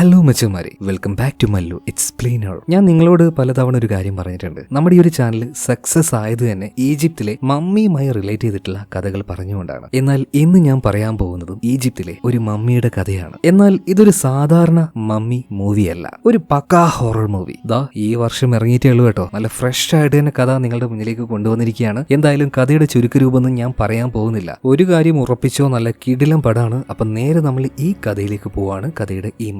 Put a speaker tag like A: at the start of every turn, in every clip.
A: Hello മച്ചന്മാരെ, welcome back to Mallu explainer. ഞാൻ നിങ്ങളോട് പലതവണ ഒരു കാര്യം പറഞ്ഞിട്ടുണ്ട്. നമ്മുടെ ഈ ഒരു ചാനൽ സക്സസ് ആയത് തന്നെ ഈജിപ്തിലെ മമ്മിയുമായി റിലേറ്റ് ചെയ്തിട്ടുള്ള കഥകൾ പറഞ്ഞുകൊണ്ടാണ്. എന്നാൽ ഇന്ന് ഞാൻ പറയാൻ പോകുന്നതും ഈജിപ്തിലെ ഒരു മമ്മിയുടെ കഥയാണ്. എന്നാൽ ഇതൊരു സാധാരണ മമ്മി മൂവിയല്ല, ഒരു പക്കാ ഹൊറർ മൂവി. ഈ വർഷം ഇറങ്ങിയിട്ടേ ഉള്ളൂ കേട്ടോ. നല്ല ഫ്രഷ് ആയിട്ട് തന്നെ കഥ നിങ്ങളുടെ മുന്നിലേക്ക് കൊണ്ടുവന്നിരിക്കുകയാണ്. എന്തായാലും കഥയുടെ ചുരുക്കരൂപമൊന്നും ഞാൻ പറയാൻ പോകുന്നില്ല. ഒരു കാര്യം ഉറപ്പിച്ചോ, നല്ല കിടിലം പടാണ്. അപ്പൊ നേരെ നമ്മൾ ഈ കഥയിലേക്ക് പോവാണ്, കഥയുടെ ഈ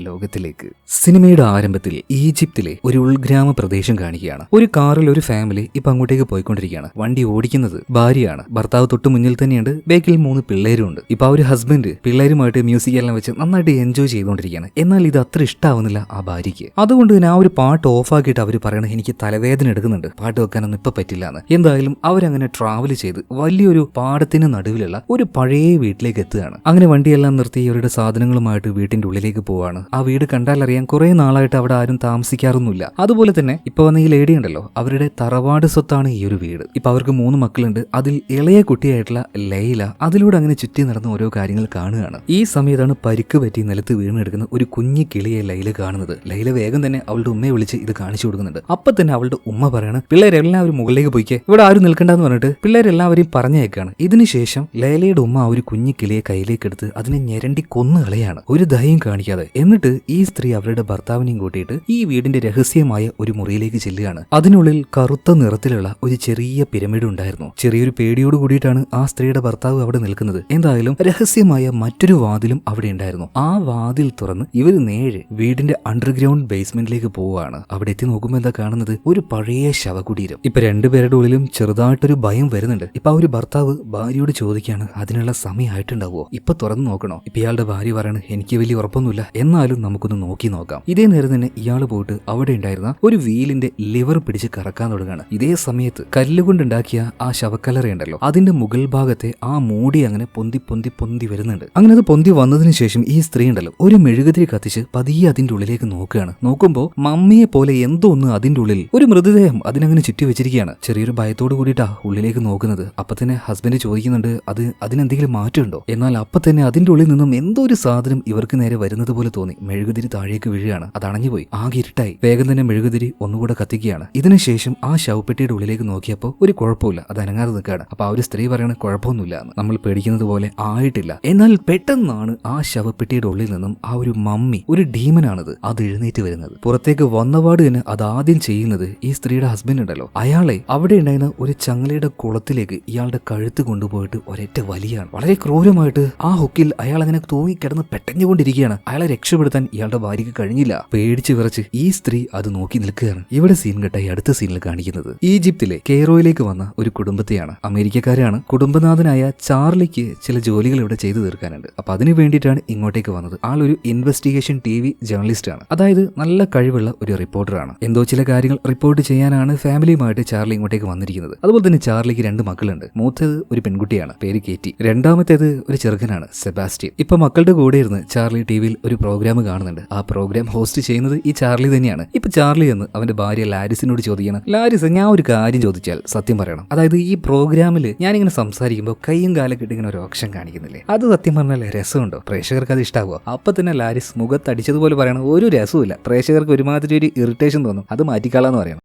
A: ലോകത്തിലേക്ക്. സിനിമയുടെ ആരംഭത്തിൽ ഈജിപ്തിലെ ഒരു ഉൾഗ്രാമ പ്രദേശം കാണിക്കുകയാണ്. ഒരു കാറിൽ ഒരു ഫാമിലി ഇപ്പൊ അങ്ങോട്ടേക്ക് പോയിക്കൊണ്ടിരിക്കുകയാണ്. വണ്ടി ഓടിക്കുന്നത് ഭാര്യയാണ്. ഭർത്താവ് തൊട്ട് മുന്നിൽ തന്നെയുണ്ട്. ബേക്കിൽ 3 പിള്ളേരുണ്ട്. ഇപ്പൊ ആ ഒരു ഹസ്ബൻഡ് പിള്ളേരുമായിട്ട് മ്യൂസിക് എല്ലാം വെച്ച് നന്നായിട്ട് എൻജോയ് ചെയ്തുകൊണ്ടിരിക്കുകയാണ്. എന്നാൽ ഇത് അത്ര ഇഷ്ടാവുന്നില്ല ആ ഭാര്യയ്ക്ക്. അതുകൊണ്ട് തന്നെ ആ ഒരു പാട്ട് ഓഫാക്കിയിട്ട് അവർ പറയണത്, എനിക്ക് തലവേദന എടുക്കുന്നുണ്ട്, പാട്ട് വെക്കാനൊന്നും ഇപ്പൊ പറ്റില്ല എന്ന്. എന്തായാലും അവരങ്ങനെ ട്രാവൽ ചെയ്ത് വലിയൊരു പാടത്തിന് നടുവിലുള്ള ഒരു പഴയ വീട്ടിലേക്ക് എത്തുകയാണ്. അങ്ങനെ വണ്ടിയെല്ലാം നിർത്തി അവരുടെ സാധനങ്ങളുമായിട്ട് വീട്ടിന്റെ ഉള്ളിലേക്ക് പോവാണ്. ആ വീട് കണ്ടാലറിയാം കുറെ നാളായിട്ട് അവിടെ ആരും താമസിക്കാറൊന്നുമില്ല. അതുപോലെ തന്നെ ഇപ്പൊ വന്ന ഈ ലേഡി ഉണ്ടല്ലോ, അവരുടെ തറവാട് സ്വത്താണ് ഈ ഒരു വീട്. ഇപ്പൊ അവർക്ക് 3 മക്കളുണ്ട്. അതിൽ ഇളയ കുട്ടിയായിട്ടുള്ള ലൈല അതിലൂടെ അങ്ങനെ ചുറ്റി നടന്ന ഓരോ കാര്യങ്ങൾ കാണുകയാണ്. ഈ സമയത്താണ് പരിക്ക് പറ്റി നിലത്ത് വീണെടുക്കുന്ന ഒരു കുഞ്ഞു കിളിയെ ലൈല കാണുന്നത്. ലൈല വേഗം തന്നെ അവളുടെ ഉമ്മയെ വിളിച്ച് ഇത് കാണിച്ചു കൊടുക്കുന്നുണ്ട്. അപ്പൊ തന്നെ അവളുടെ ഉമ്മ പറയണം, പിള്ളേരെല്ലാവരും മുകളിലേക്ക് പോയിക്കേ, ഇവിടെ ആരും നിൽക്കണ്ടെന്ന് പറഞ്ഞിട്ട് പിള്ളേരെല്ലാവരെയും പറഞ്ഞേക്കാണ്. ഇതിനുശേഷം ലൈലയുടെ ഉമ്മ ആ ഒരു കുഞ്ഞു കിളിയെ കയ്യിലേക്ക് എടുത്ത് അതിനെ ഞെരണ്ടി കൊന്നു കളയാണ്, ഒരു ദയം കാണിക്കാതെ. എന്നിട്ട് ഈ സ്ത്രീ അവരുടെ ഭർത്താവിനെയും കൂട്ടിയിട്ട് ഈ വീടിന്റെ രഹസ്യമായ ഒരു മുറിയിലേക്ക് ചെല്ലുകയാണ്. അതിനുള്ളിൽ കറുത്ത നിറത്തിലുള്ള ഒരു ചെറിയ പിരമിഡ് ഉണ്ടായിരുന്നു. ചെറിയൊരു പേടിയോട് കൂടിയിട്ടാണ് ആ സ്ത്രീയുടെ ഭർത്താവ് അവിടെ നിൽക്കുന്നത്. എന്തായാലും രഹസ്യമായ മറ്റൊരു വാതിലും അവിടെ ഉണ്ടായിരുന്നു. ആ വാതിൽ തുറന്ന് ഇവർ നേരെ വീടിന്റെ അണ്ടർഗ്രൗണ്ട് ബേസ്മെന്റിലേക്ക് പോവുകയാണ്. അവിടെ എത്തി നോക്കുമ്പോൾ എന്താ കാണുന്നത്, ഒരു പഴയ ശവകുടീരം. ഇപ്പൊ രണ്ടുപേരുടെ ഉള്ളിലും ചെറുതായിട്ടൊരു ഭയം വരുന്നുണ്ട്. ഇപ്പൊ ആ ഒരു ഭർത്താവ് ഭാര്യയോട് ചോദിക്കുകയാണ്, അതിനുള്ള സമയമായിട്ടുണ്ടാവോ, ഇപ്പൊ തുറന്നു നോക്കണോ? ഇപ്പൊ ഇയാളുടെ ഭാര്യ പറയണ്, എനിക്ക് വലിയ ഉറപ്പൊന്നുമില്ല, എന്നാലും നമുക്കൊന്ന് നോക്കി നോക്കാം. ഇതേ നേരം തന്നെ ഇയാൾ പോയിട്ട് അവിടെ ഉണ്ടായിരുന്ന ഒരു വീലിന്റെ ലിവർ പിടിച്ച് കറക്കാൻ തുടങ്ങുകയാണ്. ഇതേ സമയത്ത് കല്ലുകൊണ്ടുണ്ടാക്കിയ ആ ശവക്കല്ലറയുണ്ടല്ലോ, അതിന്റെ മുകൾ ഭാഗത്തെ ആ മൂടി അങ്ങനെ പൊന്തി പൊന്തി പൊന്തി വരുന്നുണ്ട്. അങ്ങനെ അത് പൊന്തി വന്നതിന് ശേഷം ഈ സ്ത്രീ ഉണ്ടല്ലോ ഒരു മെഴുകുതിരി കത്തിച്ച് പതിയെ അതിന്റെ ഉള്ളിലേക്ക് നോക്കുകയാണ്. നോക്കുമ്പോ മമ്മിയെ പോലെ എന്തോ ഒന്ന് അതിന്റെ ഉള്ളിൽ ഒരു മൃതദേഹം അതിനങ്ങനെ ചുറ്റി വെച്ചിരിക്കുകയാണ്. ചെറിയൊരു ഭയത്തോട് കൂടിയിട്ടാ ഉള്ളിലേക്ക് നോക്കുന്നത്. അപ്പൊ തന്നെ ഹസ്ബൻഡ് ചോദിക്കുന്നുണ്ട്, അതിനെന്തെങ്കിലും മാറ്റമുണ്ടോ? എന്നാൽ അപ്പൊ തന്നെ അതിന്റെ ഉള്ളിൽ നിന്നും എന്തോ ഒരു സാധനം ഇവർക്ക് നേരെ വരുന്നത് പോലെ തോന്നി. മെഴുകുതിരി താഴേക്ക് വീഴുകയാണ്. അത് അണഞ്ഞുപോയി, ആകെ ഇരുട്ടായി. വേഗം തന്നെ മെഴുകുതിരി ഒന്നുകൂടെ കത്തിക്കുകയാണ്. ഇതിനുശേഷം ആ ശവപ്പെട്ടിയുടെ ഉള്ളിലേക്ക് നോക്കിയപ്പോൾ ഒരു കുഴപ്പമില്ല, അത് അനങ്ങാതെ നിൽക്കുകയാണ്. അപ്പൊ ആ ഒരു സ്ത്രീ പറയണ, കുഴപ്പമൊന്നുമില്ല എന്ന്, നമ്മൾ പേടിക്കുന്നത് പോലെ ആയിട്ടില്ല. എന്നാൽ പെട്ടെന്നാണ് ആ ശവപ്പെട്ടിയുടെ ഉള്ളിൽ നിന്നും ആ ഒരു മമ്മി, ഒരു ഡീമനാണത്, അത് എഴുന്നേറ്റ് വരുന്നത്. പുറത്തേക്ക് വന്നപാട് തന്നെ അത് ആദ്യം ചെയ്യുന്നത് ഈ സ്ത്രീയുടെ ഹസ്ബൻഡ് ഉണ്ടല്ലോ, അയാളെ അവിടെ ഉണ്ടായിരുന്ന ഒരു ചങ്ങലയുടെ കുളത്തിലേക്ക് ഇയാളുടെ കഴുത്ത് കൊണ്ടുപോയിട്ട് ഒരൊറ്റ വലിയാണ്. വളരെ ക്രൂരമായിട്ട് ആ ഹുക്കിൽ അയാൾ അങ്ങനെ തൂങ്ങിക്കിടന്ന് പെട്ടഞ്ഞുകൊണ്ടിരിക്കുകയാണ്. അയാളെ രക്ഷപ്പെടുത്താൻ ഇയാളുടെ ഭാര്യയ്ക്ക് കഴിഞ്ഞില്ല. പേടിച്ച് വിറച്ച് ഈ സ്ത്രീ അത് നോക്കി നിൽക്കുകയാണ്. ഇവിടെ സീൻ കെട്ടായി അടുത്ത സീനിൽ കാണിക്കുന്നത് ഈജിപ്തിലെ കെയ്റോയിലേക്ക് വന്ന ഒരു കുടുംബത്തെയാണ്. അമേരിക്കക്കാരാണ്. കുടുംബനാഥനായ ചാർലിക്ക് ചില ജോലികൾ ഇവിടെ ചെയ്തു തീർക്കാനുണ്ട്. അപ്പൊ അതിനു വേണ്ടിയിട്ടാണ് ഇങ്ങോട്ടേക്ക് വന്നത്. ആളൊരു ഇൻവെസ്റ്റിഗേഷൻ TV ജേർണലിസ്റ്റ് ആണ്. അതായത് നല്ല കഴിവുള്ള ഒരു റിപ്പോർട്ടറാണ്. എന്തോ ചില കാര്യങ്ങൾ റിപ്പോർട്ട് ചെയ്യാനാണ് ഫാമിലിയുമായിട്ട് ചാർലി ഇങ്ങോട്ടേക്ക് വന്നിരിക്കുന്നത്. അതുപോലെ തന്നെ ചാർലിക്ക് 2 മക്കളുണ്ട്. മൂത്തത് ഒരു പെൺകുട്ടിയാണ്, പേര് കേറ്റി. രണ്ടാമത്തേത് ഒരു ചെറുക്കനാണ്, സെബാസ്റ്റ്യൻ. ഇപ്പൊ മക്കളുടെ കൂടെ ഇരുന്ന് ചാർലി ടിവിയിൽ ഒരു പ്രോഗ്രാം കാണുന്നുണ്ട്. ആ പ്രോഗ്രാം ഹോസ്റ്റ് ചെയ്യുന്നത് ഈ ചാർലി തന്നെയാണ്. ഇപ്പൊ ചാർലി എന്ന് അവന്റെ ഭാര്യ ലാരിസിനോട് ചോദിക്കണം, ലാരിസ്, ഞാൻ ഒരു കാര്യം ചോദിച്ചാൽ സത്യം പറയണം. അതായത് ഈ പ്രോഗ്രാമിൽ ഞാനിങ്ങനെ സംസാരിക്കുമ്പോൾ കൈയും കാലൊക്കെ ഇട്ട് ഇങ്ങനെ ഒരു ഓപ്ഷൻ കാണിക്കുന്നില്ലേ, അത് സത്യം പറഞ്ഞാൽ രസമുണ്ടോ? പ്രേക്ഷകർക്ക് അത് ഇഷ്ടാവുമോ? അപ്പൊ തന്നെ ലാരിസ് മുഖത്തടിച്ചതുപോലെ പറയണം, ഒരു രസവുമില്ല, പ്രേക്ഷകർക്ക് ഒരുമാതിരി ഒരു ഇറിറ്റേഷൻ തോന്നും, അത് മാറ്റിക്കളാന്ന് പറയണം.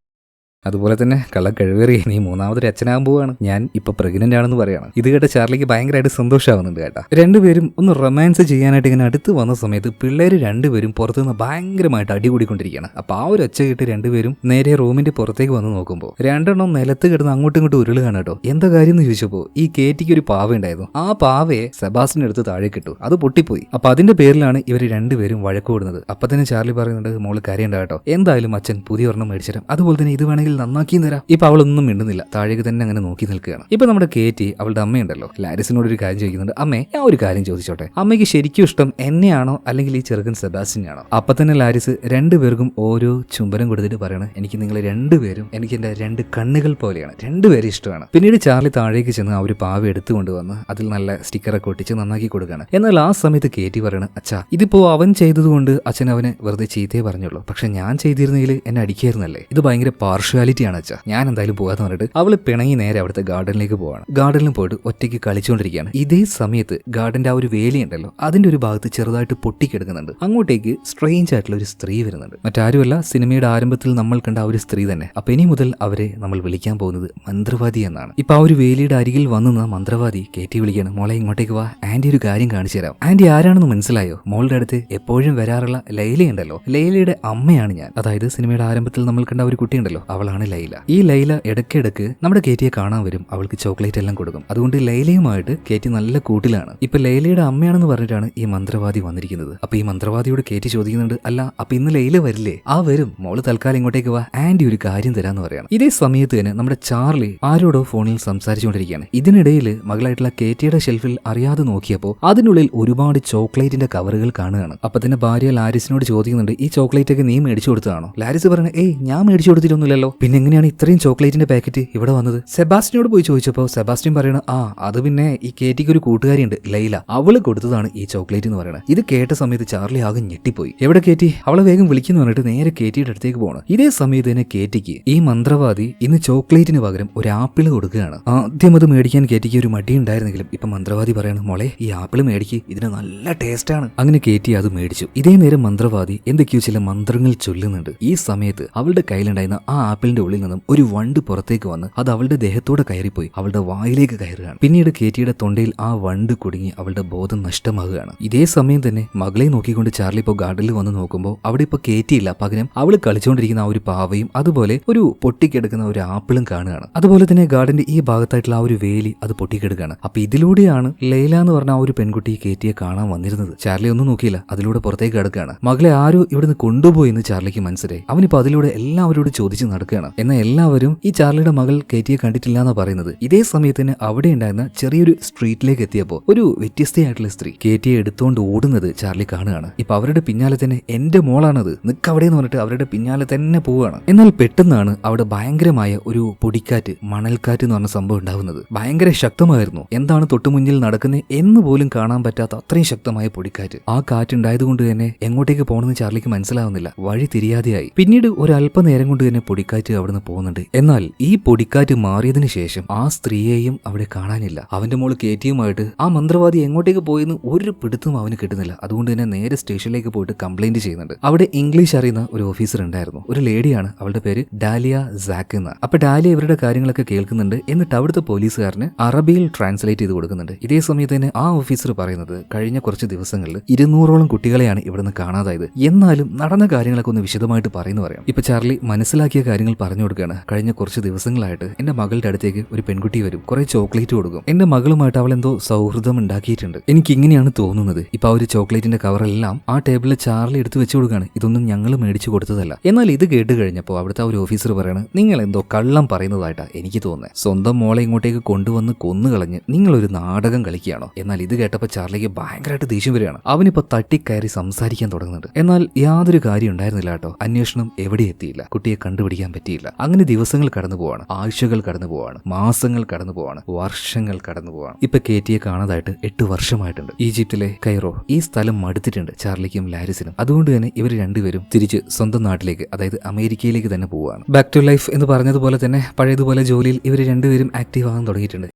A: അതുപോലെ തന്നെ കള്ളക്കഴിവേറി, നീ 3ാമതൊരു അച്ഛനാകാൻ പോവാണ്, ഞാൻ ഇപ്പൊ പ്രഗ്നന്റ് ആണെന്ന് പറയണം. ഇത് കേട്ട ചാർലിക്ക് ഭയങ്കരമായിട്ട് സന്തോഷമാവുന്നുണ്ട് കേട്ടാ. രണ്ടുപേരും ഒന്ന് റൊമാൻസ് ചെയ്യാനായിട്ട് ഇങ്ങനെ അടുത്ത് വന്ന സമയത്ത് പിള്ളേര് രണ്ടുപേരും പുറത്തുനിന്ന് ഭയങ്കരമായിട്ട് അടികൂടിക്കൊണ്ടിരിക്കുകയാണ്. അപ്പൊ ആ ഒരു ഒച്ച കേട്ട് രണ്ടുപേരും നേരെ റൂമിന്റെ പുറത്തേക്ക് വന്ന് നോക്കുമ്പോൾ 2 നിലത്ത് കിടന്ന് അങ്ങോട്ടും ഇങ്ങോട്ടും ഉരുളുകയാണ് കേട്ടോ. എന്താ കാര്യം എന്ന് ചോദിച്ചപ്പോൾ ഈ കേറ്റിക്ക് ഒരു പാവ ഉണ്ടായിരുന്നു. ആ പാവയെ സെബാസ്റ്റിനെ എടുത്ത് താഴെ കിട്ടു, അത് പൊട്ടിപ്പോയി. അപ്പൊ അതിന്റെ പേരിലാണ് ഇവർ രണ്ടുപേരും വഴക്കൂടുന്നത്. അപ്പൊ തന്നെ ചാർലി പറയുന്നുണ്ട്, മോള് കരയണ്ട കേട്ടോ, എന്തായാലും അച്ഛൻ പുതിയ ഒരെണ്ണം മേടിച്ചിരാം, അതുപോലെ തന്നെ ഇത് വേണമെങ്കിൽ നന്നാക്കി തരാം. ഇപ്പൊ അവളൊന്നും മിണ്ടുന്നില്ല, താഴേക്ക് തന്നെ അങ്ങനെ നോക്കി നിൽക്കുകയാണ്. ഇപ്പൊ നമ്മുടെ കേറ്റി അവളുടെ അമ്മയുണ്ടല്ലോ, ലാരിസിനോട് ഒരു കാര്യം ചോദിക്കുന്നുണ്ട്, അമ്മേ ഞാൻ ഒരു കാര്യം ചോദിച്ചോട്ടെ, അമ്മയ്ക്ക് ശരിക്കും ഇഷ്ടം എന്നെയാണോ അല്ലെങ്കിൽ ഈ ചെറുക്കൻ സെബാസ്റ്റിനെയാണോ? അപ്പൊ തന്നെ ലാരിസ് രണ്ടുപേർക്കും ഓരോ ചുംബനം കൊടുത്തിട്ട് പറയണം, എനിക്ക് നിങ്ങൾ രണ്ടുപേരും എനിക്ക് എന്റെ 2 കണ്ണുകൾ പോലെയാണ്, രണ്ടുപേരും ഇഷ്ടമാണ്. പിന്നീട് ചാർലി താഴേക്ക് ചെന്ന് ആ ഒരു പാവ എടുത്തുകൊണ്ടുവന്ന് അതിൽ നല്ല സ്റ്റിക്കറൊക്കെ ഒട്ടിച്ച് നന്നാക്കി കൊടുക്കുകയാണ്. എന്നാൽ ആ സമയത്ത് കേറ്റി പറയണം, അച്ഛാ ഇതിപ്പോ അവൻ ചെയ്തതുകൊണ്ട് അച്ഛൻ അവനെ വെറുതെ ചീത്തയെ പറഞ്ഞുള്ളൂ, പക്ഷെ ഞാൻ ചെയ്തിരുന്നെങ്കിൽ എന്നെ അടിക്കായിരുന്നല്ലേ, ഇത് ഭയങ്കര പാർഷ്വാലിറ്റി സ്പെഷ്യാലിറ്റി ആണ് അച്ഛാ, ഞാൻ എന്തായാലും പോകാന്ന് പറഞ്ഞിട്ട് അവള് പിണങ്ങി നേരെ അവിടുത്തെ ഗാർഡനിലേക്ക് പോവാണ്. ഗാർഡനിലും പോയിട്ട് ഒറ്റയ്ക്ക് കളിച്ചുകൊണ്ടിരിക്കുകയാണ്. ഇതേ സമയത്ത് ഗാർഡന്റെ ആ ഒരു വേലി ഉണ്ടല്ലോ, അതിന്റെ ഒരു ഭാഗത്ത് ചെറുതായിട്ട് പൊട്ടിക്കിടക്കുന്നുണ്ട്. അങ്ങോട്ടേക്ക് സ്ട്രേഞ്ച് ആയിട്ടുള്ള ഒരു സ്ത്രീ വരുന്നുണ്ട്. മറ്റാരുമല്ല, സിനിമയുടെ ആരംഭത്തിൽ നമ്മൾ കണ്ട ആ ഒരു സ്ത്രീ തന്നെ. അപ്പൊ ഇനി മുതൽ അവരെ നമ്മൾ വിളിക്കാൻ പോകുന്നത് മന്ത്രവാദി എന്നാണ്. ഇപ്പൊ ആ ഒരു വേലിയുടെ അരികിൽ വന്ന മന്ത്രവാദി കേറ്റി വിളിക്കാണ്, മോളെ ഇങ്ങോട്ടേക്ക് വാ, ആന്റി ഒരു കാര്യം കാണിച്ചു തരാം. ആന്റി ആരാണെന്ന് മനസ്സിലായോ? മോളുടെ അടുത്ത് എപ്പോഴും വരാറുള്ള ലൈല ഉണ്ടല്ലോ, ലൈലയുടെ അമ്മയാണ് ഞാൻ. അതായത് സിനിമയുടെ ആരംഭത്തിൽ നമ്മൾ കണ്ട ഒരു കുട്ടി ഉണ്ടല്ലോ, അവളാണ് ലൈല. ഈ ലൈല ഇടയ്ക്കിടയ്ക്ക് നമ്മുടെ കേറ്റിയെ കാണാൻ വരും, അവൾക്ക് ചോക്ലേറ്റ് എല്ലാം കൊടുക്കും. അതുകൊണ്ട് ലൈലയുമായിട്ട് കേറ്റി നല്ല കൂട്ടിലാണ്. ഇപ്പൊ ലൈലയുടെ അമ്മയാണെന്ന് പറഞ്ഞിട്ടാണ് ഈ മന്ത്രവാദി വന്നിരിക്കുന്നത്. അപ്പൊ ഈ മന്ത്രവാദിയോട് കേറ്റി ചോദിക്കുന്നുണ്ട്, അല്ല അപ്പൊ ഇന്ന് ലൈല വരില്ലേ? ആ വരും, മോള് തൽക്കാലം ഇങ്ങോട്ടേക്ക് വാ, ആന്റി ഒരു കാര്യം തരാന്ന് പറയാണ്. ഇതേ സമയത്ത് തന്നെ നമ്മുടെ ചാർലി ആരോടോ ഫോണിൽ സംസാരിച്ചുകൊണ്ടിരിക്കുകയാണ്. ഇതിനിടയിൽ മകളായിട്ടുള്ള കേറ്റിയുടെ ഷെൽഫിൽ അറിയാതെ നോക്കിയപ്പോ അതിനുള്ളിൽ ഒരുപാട് ചോക്ലേറ്റിന്റെ കവറുകൾ കാണുകയാണ്. അപ്പൊ തന്നെ ഭാര്യ ലാരിസിനോട് ചോദിക്കുന്നുണ്ട്, ഈ ചോക്ലേറ്റ് ഒക്കെ നീ മേടിച്ചു കൊടുത്തതാണോ? ലാരിസ് പറഞ്ഞു, ഏയ് ഞാൻ മേടിച്ചു കൊടുത്തിട്ടൊന്നുമില്ലല്ലോ, പിന്നെ എങ്ങനെയാണ് ഇത്രയും ചോക്ലേറ്റിന്റെ പാക്കറ്റ് ഇവിടെ വന്നത്? സെബാസ്റ്റിനോട് പോയി ചോദിച്ചപ്പോ സെബാസ്റ്റ്യൻ പറയണ, ആ അത് പിന്നെ ഈ കേറ്റിക്ക് ഒരു കൂട്ടുകാരിയുണ്ട് ലൈല, അവള് കൊടുത്തതാണ് ഈ ചോക്ലേറ്റ് എന്ന് പറയുന്നത്. ഇത് കേട്ട സമയത്ത് ചാർലി ആകെ ഞെട്ടിപ്പോയി. എവിടെ കേറ്റി? അവളെ വേഗം വിളിക്കുന്നു പറഞ്ഞിട്ട് നേരെ കേറ്റിയുടെ അടുത്തേക്ക് പോകണം. ഇതേ സമയത്ത് തന്നെ കേറ്റിക്ക് ഈ മന്ത്രവാദി ഇന്ന് ചോക്ലേറ്റിന് പകരം ഒരു ആപ്പിൾ കൊടുക്കുകയാണ്. ആദ്യം അത് മേടിക്കാൻ കേറ്റിക്ക് ഒരു മടി ഉണ്ടായിരുന്നെങ്കിലും ഇപ്പൊ മന്ത്രവാദി പറയാണ്, മോളെ ഈ ആപ്പിൾ മേടിക്ക്, ഇതിന് നല്ല ടേസ്റ്റ് ആണ്. അങ്ങനെ കേറ്റി അത് മേടിച്ചു. ഇതേ നേരം മന്ത്രവാദി എന്തൊക്കെയോ ചില മന്ത്രങ്ങൾ ചൊല്ലുന്നുണ്ട്. ഈ സമയത്ത് അവളുടെ കയ്യിലുണ്ടായിരുന്ന ആ ആപ്പിളിന്റെ ഉള്ളിൽ നിന്നും ഒരു വണ്ട് പുറത്തേക്ക് വന്ന് അത് അവളുടെ ദേഹത്തോടെ കയറിപ്പോയി അവളുടെ വായിലേക്ക് കയറുകയാണ്. പിന്നീട് കേറ്റിയുടെ തൊണ്ടയിൽ ആ വണ്ട് കുടുങ്ങി അവളുടെ ബോധം നഷ്ടമാകുകയാണ്. ഇതേ സമയം തന്നെ മകളെ നോക്കിക്കൊണ്ട് ചാർലി ഇപ്പോൾ ഗാർഡനിൽ വന്ന് നോക്കുമ്പോൾ അവിടെ ഇപ്പൊ കേറ്റിയില്ല, പകരം അവള് കളിച്ചുകൊണ്ടിരിക്കുന്ന ആ ഒരു പാവയും അതുപോലെ ഒരു പൊട്ടിക്കെടുക്കുന്ന ഒരു ആപ്പിളും കാണുകയാണ്. അതുപോലെ തന്നെ ഗാർഡന്റെ ഈ ഭാഗത്തായിട്ടുള്ള ആ ഒരു വേലി അത് പൊട്ടിക്കെടുക്കുകയാണ്. അപ്പൊ ഇതിലൂടെയാണ് ലൈല എന്ന് പറഞ്ഞ ആ ഒരു പെൺകുട്ടി കേറ്റിയെ കാണാൻ വന്നിരുന്നത്. ചാർലി ഒന്നും നോക്കിയില്ല, അതിലൂടെ പുറത്തേക്ക് കിടക്കുകയാണ്. മകളെ ആരോ ഇവിടുന്ന് കൊണ്ടുപോയി എന്ന് ചാർലിക്ക് മനസ്സിലായി. അവനിപ്പോ അതിലൂടെ എല്ലാവരോടും ചോദിച്ച് നടക്കുകയാണ്. എന്നാൽ എല്ലാവരും ഈ ചാർലിയുടെ മകൾ കേറ്റിയെ കണ്ടിട്ടില്ല എന്നാ പറയുന്നത്. ഇതേ സമയത്തിന് അവിടെ ഉണ്ടായിരുന്ന ചെറിയൊരു സ്ട്രീറ്റിലേക്ക് എത്തിയപ്പോൾ ഒരു വ്യത്യസ്തയായിട്ടുള്ള സ്ത്രീ കേറ്റിയെ എടുത്തുകൊണ്ട് ഓടുന്നത് ചാർലി കാണുകയാണ്. ഇപ്പൊ അവരുടെ പിന്നാലെ തന്നെ എന്റെ മോളാണത്, നിക്ക് അവിടെ എന്ന് പറഞ്ഞിട്ട് അവരുടെ പിന്നാലെ തന്നെ പോവുകയാണ്. എന്നാൽ പെട്ടെന്നാണ് അവിടെ ഭയങ്കരമായ ഒരു പൊടിക്കാറ്റ്, മണൽക്കാറ്റ് എന്ന് പറഞ്ഞ സംഭവം ഉണ്ടാവുന്നത്. ഭയങ്കര ശക്തമായിരുന്നു. എന്താണ് തൊട്ടുമുന്നിൽ നടക്കുന്നത് എന്ന് പോലും കാണാൻ പറ്റാത്ത അത്രയും ശക്തമായ പൊടിക്കാറ്റ്. ആ കാറ്റുണ്ടായതുകൊണ്ട് തന്നെ എങ്ങോട്ടേക്ക് പോകണമെന്ന് ചാർലിക്ക് മനസ്സിലാവുന്നില്ല, വഴി തിരിയാതെയായി. പിന്നീട് ഒരു അല്പനേരം കൊണ്ട് തന്നെ പൊടിക്കാറ്റ് അവിടുന്ന് പോകുന്നുണ്ട്. എന്നാൽ ഈ പൊടിക്കാറ്റ് മാറിയതിനു ശേഷം ആ സ്ത്രീയെയും അവിടെ കാണാനില്ല. അവന്റെ മോള് കേറ്റിയുമായിട്ട് ആ മന്ത്രവാദി എങ്ങോട്ടേക്ക് പോയെന്ന് ഒരു പിടുത്തം അവന് കിട്ടുന്നില്ല. അതുകൊണ്ട് തന്നെ നേരെ സ്റ്റേഷനിലേക്ക് പോയിട്ട് കംപ്ലൈന്റ് ചെയ്യുന്നുണ്ട്. അവിടെ ഇംഗ്ലീഷ് അറിയുന്ന ഒരു ഓഫീസർ ഉണ്ടായിരുന്നു, ഒരു ലേഡിയാണ്, അവളുടെ പേര് ഡാലിയ സാക്ക് എന്ന. അപ്പൊ ഡാലിയ ഇവരുടെ കാര്യങ്ങളൊക്കെ കേൾക്കുന്നുണ്ട്. എന്നിട്ട് അവിടുത്തെ പോലീസുകാരന് അറബിയിൽ ട്രാൻസ്ലേറ്റ് ചെയ്ത് കൊടുക്കുന്നുണ്ട്. ഇതേ സമയത്ത് തന്നെ ആ ഓഫീസർ പറയുന്നത് കഴിഞ്ഞ കുറച്ച് ദിവസങ്ങളിൽ 200ഓളം കുട്ടികളെയാണ് ഇവിടുന്ന് കാണാതായത്. എന്നാലും നടന്ന കാര്യങ്ങളൊക്കെ ഒന്ന് വിശദമായിട്ട് പറയുന്നു പറയാം. ഇപ്പൊ ചാർലി മനസ്സിലാക്കിയ കാര്യങ്ങൾ പറഞ്ഞു കൊടുക്കുകയാണ്. കഴിഞ്ഞ കുറച്ച് ദിവസങ്ങളായിട്ട് എന്റെ മകളുടെ അടുത്തേക്ക് ഒരു പെൺകുട്ടി വരും, കുറെ ചോക്ലേറ്റ് കൊടുക്കും. എന്റെ മകളുമായിട്ട് അവൾ എന്തോ സൗഹൃദം ഉണ്ടാക്കിയിട്ടുണ്ട്, എനിക്ക് ഇങ്ങനെയാണ് തോന്നുന്നത്. ഇപ്പൊ ആ ഒരു ചോക്ലേറ്റിന്റെ കവറെല്ലാം ആ ടേബിളിൽ ചാർലി എടുത്ത് വെച്ചു കൊടുക്കുകയാണ്. ഇതൊന്നും ഞങ്ങൾ മേടിച്ചു കൊടുത്തതല്ല. എന്നാൽ ഇത് കേട്ട് കഴിഞ്ഞപ്പോൾ അവിടുത്തെ ആ ഒരു ഓഫീസർ പറയാണ്, നിങ്ങൾ എന്തോ കള്ളം പറയുന്നതായിട്ടാ എനിക്ക് തോന്നുന്നത്. സ്വന്തം മോളെ ഇങ്ങോട്ടേക്ക് കൊണ്ടുവന്ന് കൊന്നുകളഞ്ഞ് നിങ്ങളൊരു നാടകം കളിക്കുകയാണോ? എന്നാൽ ഇത് കേട്ടപ്പോൾ ചാർലിക്ക് ഭയങ്കരമായിട്ട് ദേഷ്യം വരികയാണ്. അവനിപ്പോ തട്ടിക്കയറി സംസാരിക്കാൻ തുടങ്ങുന്നുണ്ട്. എന്നാൽ യാതൊരു കാര്യം ഉണ്ടായിരുന്നില്ല കേട്ടോ. അന്വേഷണം എവിടെ എത്തിയില്ല, കുട്ടിയെ കണ്ടുപിടിക്കാൻ പറ്റിയില്ല. അങ്ങനെ ദിവസങ്ങൾ കടന്നു പോവാണ്, ആഴ്ചകൾ കടന്നു പോവാണ്, മാസങ്ങൾ കടന്നു പോവാണ്, വർഷങ്ങൾ കടന്നു പോവാണ്. ഇപ്പൊ കേറ്റിയെ കാണാതായിട്ട് 8 വർഷമായിട്ടുണ്ട്. ഈജിപ്തിലെ കൈറോ ഈ സ്ഥലം മടുത്തിട്ടുണ്ട് ചാർലിക്കും ലാരിസിനും. അതുകൊണ്ട് തന്നെ ഇവർ രണ്ടുപേരും തിരിച്ച് സ്വന്തം നാട്ടിലേക്ക്, അതായത് അമേരിക്കയിലേക്ക് തന്നെ പോവുകയാണ്. ബാക്ക് ടു ലൈഫ് എന്ന് പറഞ്ഞതുപോലെ തന്നെ പഴയതുപോലെ ജോലിയിൽ ഇവർ രണ്ടുപേരും ആക്റ്റീവ് ആകാൻ തുടങ്ങിയിട്ടുണ്ട്.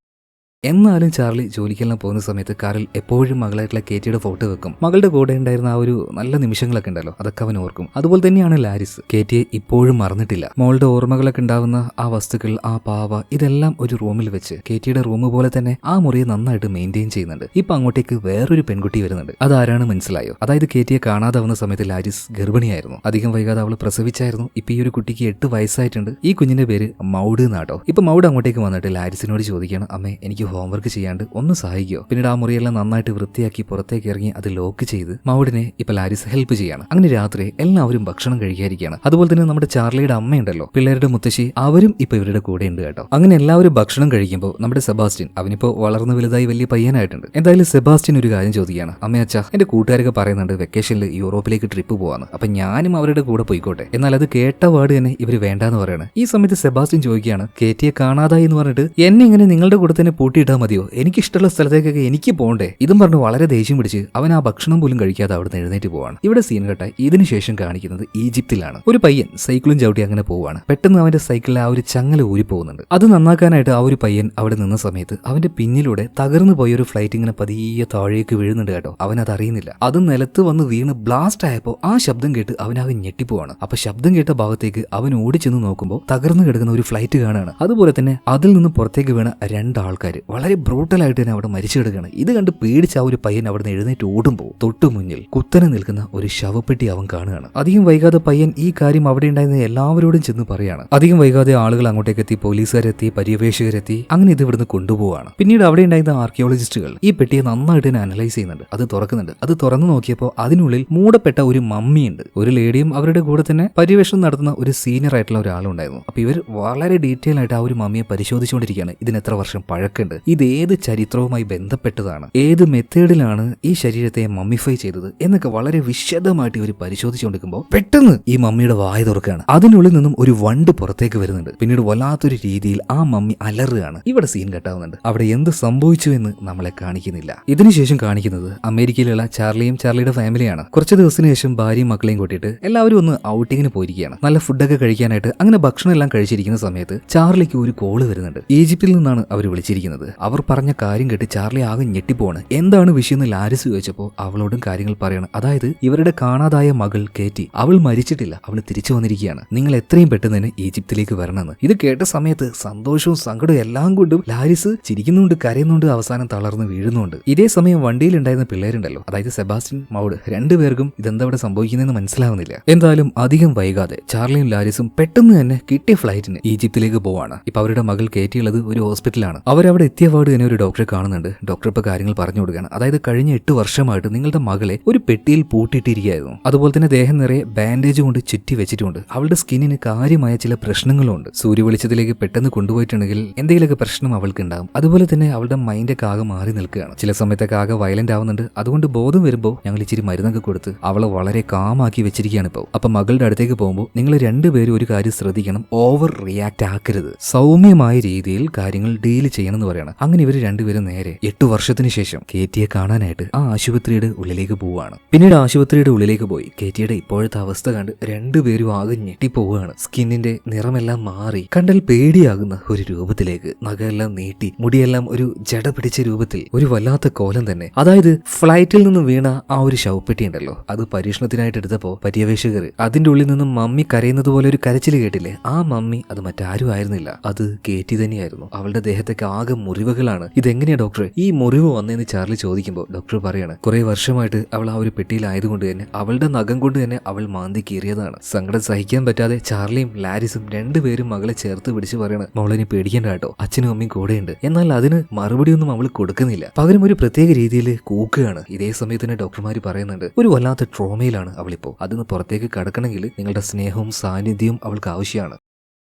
A: എന്നാലും ചാർലി ജോലിക്കെല്ലാം പോകുന്ന സമയത്ത് കാറിൽ എപ്പോഴും മകളായിട്ടുള്ള കേറ്റിയുടെ ഫോട്ടോ വെക്കും. മകളുടെ കൂടെ ഉണ്ടായിരുന്ന ആ ഒരു നല്ല നിമിഷങ്ങളൊക്കെ ഉണ്ടല്ലോ, അതൊക്കെ അവൻ ഓർക്കും. അതുപോലെ തന്നെയാണ് ലാരിസ്. കേറ്റിയെ ഇപ്പോഴും മറന്നിട്ടില്ല. മോളുടെ ഓർമ്മകളൊക്കെ ഉണ്ടാവുന്ന ആ വസ്തുക്കൾ, ആ പാവ, ഇതെല്ലാം ഒരു റൂമിൽ വെച്ച് കേറ്റിയുടെ റൂം പോലെ തന്നെ ആ മുറിയെ നന്നായിട്ട് മെയിൻറ്റെയിൻ ചെയ്യുന്നുണ്ട്. ഇപ്പൊ അങ്ങോട്ടേക്ക് വേറൊരു പെൺകുട്ടി വരുന്നുണ്ട്. അതാരാണ് മനസ്സിലായോ? അതായത് കേറ്റിയെ കാണാതെ വന്ന സമയത്ത് ലാരിസ് ഗർഭിണിയായിരുന്നു. അധികം വൈകാതെ അവൾ പ്രസവിച്ചായിരുന്നു. ഇപ്പൊ ഈ ഒരു കുട്ടിക്ക് 8 വയസ്സായിട്ടുണ്ട്. ഈ കുഞ്ഞിന്റെ പേര് മൗഡ് എന്നാട്ടോ. ഇപ്പൊ മൗഡ് അങ്ങോട്ടേക്ക് വന്നിട്ട് ലാരിസിനോട് ചോദിക്കുകയാണ്, അമ്മേ എനിക്ക് ഹോംവർക്ക് ചെയ്യാണ്ട് ഒന്ന് സഹായിക്കോ? പിന്നീട് ആ മുറിയെല്ലാം നന്നായിട്ട് വൃത്തിയാക്കി പുറത്തേക്ക് ഇറങ്ങി അത് ലോക്ക് ചെയ്ത് മൗഡിനെ ഇപ്പൊ ലാരിസ് ഹെൽപ്പ് ചെയ്യാണ്. അങ്ങനെ രാത്രി എല്ലാവരും ഭക്ഷണം കഴിക്കാതിരിക്കുകയാണ്. അതുപോലെ തന്നെ നമ്മുടെ ചാർലിയുടെ അമ്മയുണ്ടല്ലോ, പിള്ളേരുടെ മുത്തശ്ശി, അവരും ഇപ്പൊ ഇവരുടെ കൂടെ ഉണ്ട് കേട്ടോ. അങ്ങനെ എല്ലാവരും ഭക്ഷണം കഴിക്കുമ്പോൾ നമ്മുടെ സെബാസ്റ്റ്യൻ, അവനിപ്പോ വളർന്നു വലുതായി വലിയ പയ്യനായിട്ടുണ്ട്. എന്തായാലും സെബാസ്റ്റ്യൻ ഒരു കാര്യം ചോദിക്കുകയാണ്, അമ്മയച്ഛ എന്റെ കൂട്ടുകാരൊക്കെ പറയുന്നുണ്ട് വെക്കേഷനിൽ യൂറോപ്പിലേക്ക് ട്രിപ്പ് പോവാന്ന്, അപ്പൊ ഞാനും അവരുടെ കൂടെ പോയിക്കോട്ടെ. എന്നാൽ അത് കേട്ട പാട് തന്നെ ഇവര് വേണ്ടാന്ന് പറയാണ്. ഈ സമയത്ത് സെബാസ്റ്റ്യൻ ചോദിക്കുകയാണ്, കേറ്റിയെ കാണാതായി എന്ന് പറഞ്ഞിട്ട് എന്നെ ഇങ്ങനെ നിങ്ങളുടെ കൂടെ തന്നെ പൂട്ടി പൂട്ടിയിട്ടാൽ മതിയോ, എനിക്കിഷ്ടമുള്ള സ്ഥലത്തേക്കൊക്കെ എനിക്ക് പോകണ്ടേ? ഇതും പറഞ്ഞ് വളരെ ദേഷ്യം പിടിച്ച് അവൻ ആ ഭക്ഷണം പോലും കഴിക്കാതെ അവിടുന്ന് എഴുന്നേറ്റ് പോവാണ്. ഇവിടെ സീൻ കട്ടായി ഇതിനുശേഷം കാണിക്കുന്നത് ഈജിപ്തിലാണ്. ഒരു പയ്യൻ സൈക്കിളും ചവിട്ടി അങ്ങനെ പോവാണ്. പെട്ടെന്ന് അവന്റെ സൈക്കിളിൽ ആ ഒരു ചങ്ങല ഊരി പോകുന്നുണ്ട്. അത് നന്നാക്കാനായിട്ട് ആ ഒരു പയ്യൻ അവിടെ നിന്ന സമയത്ത് അവന്റെ പിന്നിലൂടെ തകർന്നു പോയ ഒരു ഫ്ലൈറ്റ് ഇങ്ങനെ പതിയെ താഴേക്ക് വീഴുന്നുണ്ട് കേട്ടോ. അവൻ അത് അറിയുന്നില്ല. അത് നിലത്ത് വന്ന് വീണ് ബ്ലാസ്റ്റ് ആയപ്പോൾ ആ ശബ്ദം കേട്ട് അവനാകെ ഞെട്ടിപ്പോവാണ്. അപ്പൊ ശബ്ദം കേട്ട ഭാഗത്തേക്ക് അവൻ ഓടിച്ചെന്ന് നോക്കുമ്പോൾ തകർന്നു കിടക്കുന്ന ഒരു ഫ്ലൈറ്റ് കാണുകയാണ്. അതുപോലെ തന്നെ അതിൽ നിന്ന് പുറത്തേക്ക് വീണ രണ്ടാൾക്കാർ വളരെ ബ്രൂട്ടലായിട്ട് തന്നെ അവിടെ മരിച്ചു കിടക്കുകയാണ്. ഇത് കണ്ട് പേടിച്ച ആ ഒരു പയ്യൻ അവിടെ നിന്ന് എഴുന്നേറ്റ് ഓടുമ്പോൾ തൊട്ടു മുന്നിൽ കുത്തനെ നിൽക്കുന്ന ഒരു ശവപ്പെട്ടി അവൻ കാണുകയാണ്. അധികം വൈകാതെ പയ്യൻ ഈ കാര്യം അവിടെ ഉണ്ടായിരുന്ന എല്ലാവരോടും ചെന്ന് പറയാണ്. അധികം വൈകാതെ ആളുകൾ അങ്ങോട്ടേക്ക് എത്തി, പോലീസുകാരെത്തി, പര്യവേഷകരെത്തി. അങ്ങനെ ഇത് ഇവിടുന്ന് കൊണ്ടുപോവാണ്. പിന്നീട് അവിടെ ഉണ്ടായിരുന്ന ആർക്കിയോളജിസ്റ്റുകൾ ഈ പെട്ടിയെ നന്നായിട്ട് തന്നെ അനലൈസ് ചെയ്യുന്നുണ്ട്. അത് തുറക്കുന്നുണ്ട്. അത് തുറന്നു നോക്കിയപ്പോൾ അതിനുള്ളിൽ മൂടപ്പെട്ട ഒരു മമ്മിയുണ്ട്. ഒരു ലേഡിയും അവരുടെ കൂടെ തന്നെ പര്യവേഷണം നടത്തുന്ന ഒരു സീനിയർ ആയിട്ടുള്ള ഒരാളുണ്ടായിരുന്നു. അപ്പൊ ഇവർ വളരെ ഡീറ്റെയിൽ ആയിട്ട് ആ ഒരു മമ്മിയെ പരിശോധിച്ചുകൊണ്ടിരിക്കുകയാണ്. ഇതിന് എത്ര വർഷം പഴക്കുണ്ട്, ഇത് ഏത് ചരിത്രവുമായി ബന്ധപ്പെട്ടതാണ്, ഏത് മെത്തേഡിലാണ് ഈ ശരീരത്തെ മമ്മിഫൈ ചെയ്തത് എന്നൊക്കെ വളരെ വിശദമായിട്ട് ഇവർ പരിശോധിച്ചുകൊണ്ടിരിക്കുമ്പോൾ പെട്ടെന്ന് ഈ മമ്മിയുടെ വായ തുറക്കുകയാണ്. അതിനുള്ളിൽ നിന്നും ഒരു വണ്ട് പുറത്തേക്ക് വരുന്നുണ്ട്. പിന്നീട് വല്ലാത്തൊരു രീതിയിൽ ആ മമ്മി അലറുകയാണ്. ഇവിടെ സീൻ കട്ടാവുന്നുണ്ട്. അവിടെ എന്ത് സംഭവിച്ചു എന്ന് നമ്മളെ കാണിക്കുന്നില്ല. ഇതിനുശേഷം കാണിക്കുന്നത് അമേരിക്കയിലുള്ള ചാർലിയും ചാർലിയുടെ ഫാമിലിയാണ്. കുറച്ച് ദിവസത്തിന് ശേഷം ഭാര്യയും മക്കളെയും കൂട്ടിയിട്ട് എല്ലാവരും ഒന്ന് ഔട്ടിങ്ങിന് പോയിരിക്കുകയാണ്. നല്ല ഫുഡൊക്കെ കഴിക്കാനായിട്ട്. അങ്ങനെ ഭക്ഷണം എല്ലാം കഴിച്ചിരിക്കുന്ന സമയത്ത് ചാർലിക്ക് ഒരു കോള് വരുന്നുണ്ട്. ഈജിപ്തിൽ നിന്നാണ് അവർ വിളിച്ചിരിക്കുന്നത്. അവർ പറഞ്ഞ കാര്യം കേട്ട് ചാർലി ആകെ ഞെട്ടിപ്പോണ്. എന്താണ് വിഷയം എന്ന് ലാരിസ് ചോദിച്ചപ്പോൾ അവളോടും കാര്യങ്ങൾ പറയണം. അതായത് ഇവരുടെ കാണാതായ മകൾ കേറ്റി, അവൾ മരിച്ചിട്ടില്ല, അവൾ തിരിച്ചു വന്നിരിക്കുകയാണ്. നിങ്ങൾ എത്രയും പെട്ടെന്ന് തന്നെ ഈജിപ്തിലേക്ക് വരണമെന്ന്. ഇത് കേട്ട സമയത്ത് സന്തോഷവും സങ്കടവും എല്ലാം കൊണ്ടും ലാരിസ് ചിരിക്കുന്നുണ്ട്, കരയുന്നുണ്ട്, അവസാനം തളർന്ന് വീഴുന്നുണ്ട്. ഇതേ സമയം വണ്ടിയിൽ ഉണ്ടായിരുന്ന പിള്ളേരുണ്ടല്ലോ, അതായത് സെബാസ്റ്റ്യൻ, മൗഡ്, രണ്ടുപേർക്കും ഇതെന്താ ഇവിടെ സംഭവിക്കുന്നതെന്ന് മനസ്സിലാവുന്നില്ല. എന്തായാലും അധികം വൈകാതെ ചാർലിയും ലാരിസും പെട്ടെന്ന് തന്നെ കിട്ടിയ ഫ്ലൈറ്റിന് ഈജിപ്തിലേക്ക് പോവാണ്. ഇപ്പൊ അവരുടെ മകൾ കേറ്റിയുള്ളത് ഒരു ഹോസ്പിറ്റലാണ്. അവരവിടെ എത്തിയ പാട് തന്നെ ഒരു ഡോക്ടറെ കാണുന്നുണ്ട്. ഡോക്ടർ ഇപ്പൊ കാര്യങ്ങൾ പറഞ്ഞു കൊടുക്കുകയാണ്. അതായത് കഴിഞ്ഞ 8 വർഷമായിട്ട് നിങ്ങളുടെ മകളെ ഒരു പെട്ടിയിൽ പൂട്ടിയിട്ടിരിക്കുകയായിരുന്നു. അതുപോലെ തന്നെ ദേഹം നിറയെ ബാൻഡേജ് കൊണ്ട് ചുറ്റി വെച്ചിട്ടുണ്ട്. അവളുടെ സ്കിന്നിന് കാര്യമായ ചില പ്രശ്നങ്ങളുണ്ട്. സൂര്യ വെളിച്ചത്തിലേക്ക് പെട്ടെന്ന് കൊണ്ടുപോയിട്ടുണ്ടെങ്കിൽ എന്തെങ്കിലുമൊക്കെ പ്രശ്നം അവൾക്ക് ഉണ്ടാകും. അതുപോലെ തന്നെ അവളുടെ മൈൻഡൊക്കെ ആകെ മാറി നിൽക്കുകയാണ്. ചില സമയത്തൊക്കെ ആകെ വയലന്റ് ആവുന്നുണ്ട്. അതുകൊണ്ട് ബോധം വരുമ്പോൾ ഞങ്ങൾ ഇച്ചിരി മരുന്നൊക്കെ കൊടുത്ത് അവളെ വളരെ കാമാക്കി വെച്ചിരിക്കുകയാണ് ഇപ്പോൾ. അപ്പൊ മകളുടെ അടുത്തേക്ക് പോകുമ്പോൾ നിങ്ങൾ രണ്ടുപേരും ഒരു കാര്യം ശ്രദ്ധിക്കണം, ഓവർ റിയാക്ട് ആക്കരുത്, സൗമ്യമായ രീതിയിൽ കാര്യങ്ങൾ ഡീൽ ചെയ്യണം എന്ന് പറയണം. അങ്ങനെ ഇവർ രണ്ടുപേരും നേരെ 8 വർഷത്തിന് ശേഷം കേറ്റിയെ കാണാനായിട്ട് ആ ആശുപത്രിയുടെ ഉള്ളിലേക്ക് പോവുകയാണ്. പിന്നീട് ആശുപത്രിയുടെ ഉള്ളിലേക്ക് പോയി കേറ്റിയുടെ ഇപ്പോഴത്തെ അവസ്ഥ കണ്ട് രണ്ടുപേരും ആകെ ഞെട്ടിപ്പോവുകയാണ്. സ്കിന്നിന്റെ നിറമെല്ലാം മാറി കണ്ടാൽ പേടിയാകുന്ന ഒരു രൂപത്തിലേക്ക്, നഖമെല്ലാം നീട്ടി, മുടിയെല്ലാം ഒരു ജട പിടിച്ച രൂപത്തിൽ, ഒരു വല്ലാത്ത കോലം തന്നെ. അതായത് ഫ്ലൈറ്റിൽ നിന്നും വീണ ആ ഒരു ശവപ്പെട്ടി ഉണ്ടല്ലോ, അത് പരീക്ഷണത്തിനായിട്ട് എടുത്തപ്പോ പര്യവേഷകർ അതിന്റെ ഉള്ളിൽ നിന്നും മമ്മി കരയുന്നത് പോലെ ഒരു കരച്ചിൽ കേട്ടില്ലേ, ആ മമ്മി അത് മറ്റാരും ആയിരുന്നില്ല, അത് കേറ്റി തന്നെയായിരുന്നു. അവളുടെ ദേഹത്തൊക്കെ ആകെ മുറിവുകളാണ്. ഇതെങ്ങനെയാ ഡോക്ടറെ ഈ മുറിവ് വന്നതെന്ന് ചാർലി ചോദിക്കുമ്പോൾ ഡോക്ടർ പറയാണ്, കുറെ വർഷമായിട്ട് അവൾ ആ ഒരു പെട്ടിയിലായതുകൊണ്ട് തന്നെ അവളുടെ നഖം കൊണ്ട് തന്നെ അവൾ മാന്തി കീറിയതാണ്. സങ്കടം സഹിക്കാൻ പറ്റാതെ ചാർലിയും ലാരിസും രണ്ടുപേരും മകളെ ചേർത്ത് പിടിച്ച് പറയണം, മോളെ നീ പേടിക്കേണ്ട കേട്ടോ, അച്ഛനും അമ്മയും കൂടെയുണ്ട്. എന്നാൽ അതിന് മറുപടിയൊന്നും അവൾ കൊടുക്കുന്നില്ല. പകരം ഒരു പ്രത്യേക രീതിയിൽ കൂക്കുകയാണ്. ഇതേ സമയത്ത് തന്നെ ഡോക്ടർമാർ പറയുന്നുണ്ട്, ഒരു വല്ലാത്ത ട്രോമയിലാണ് അവളിപ്പോ. അതിന് പുറത്തേക്ക് കടക്കണമെങ്കിൽ നിങ്ങളുടെ സ്നേഹവും സാന്നിധ്യവും അവൾക്ക് ആവശ്യമാണ്.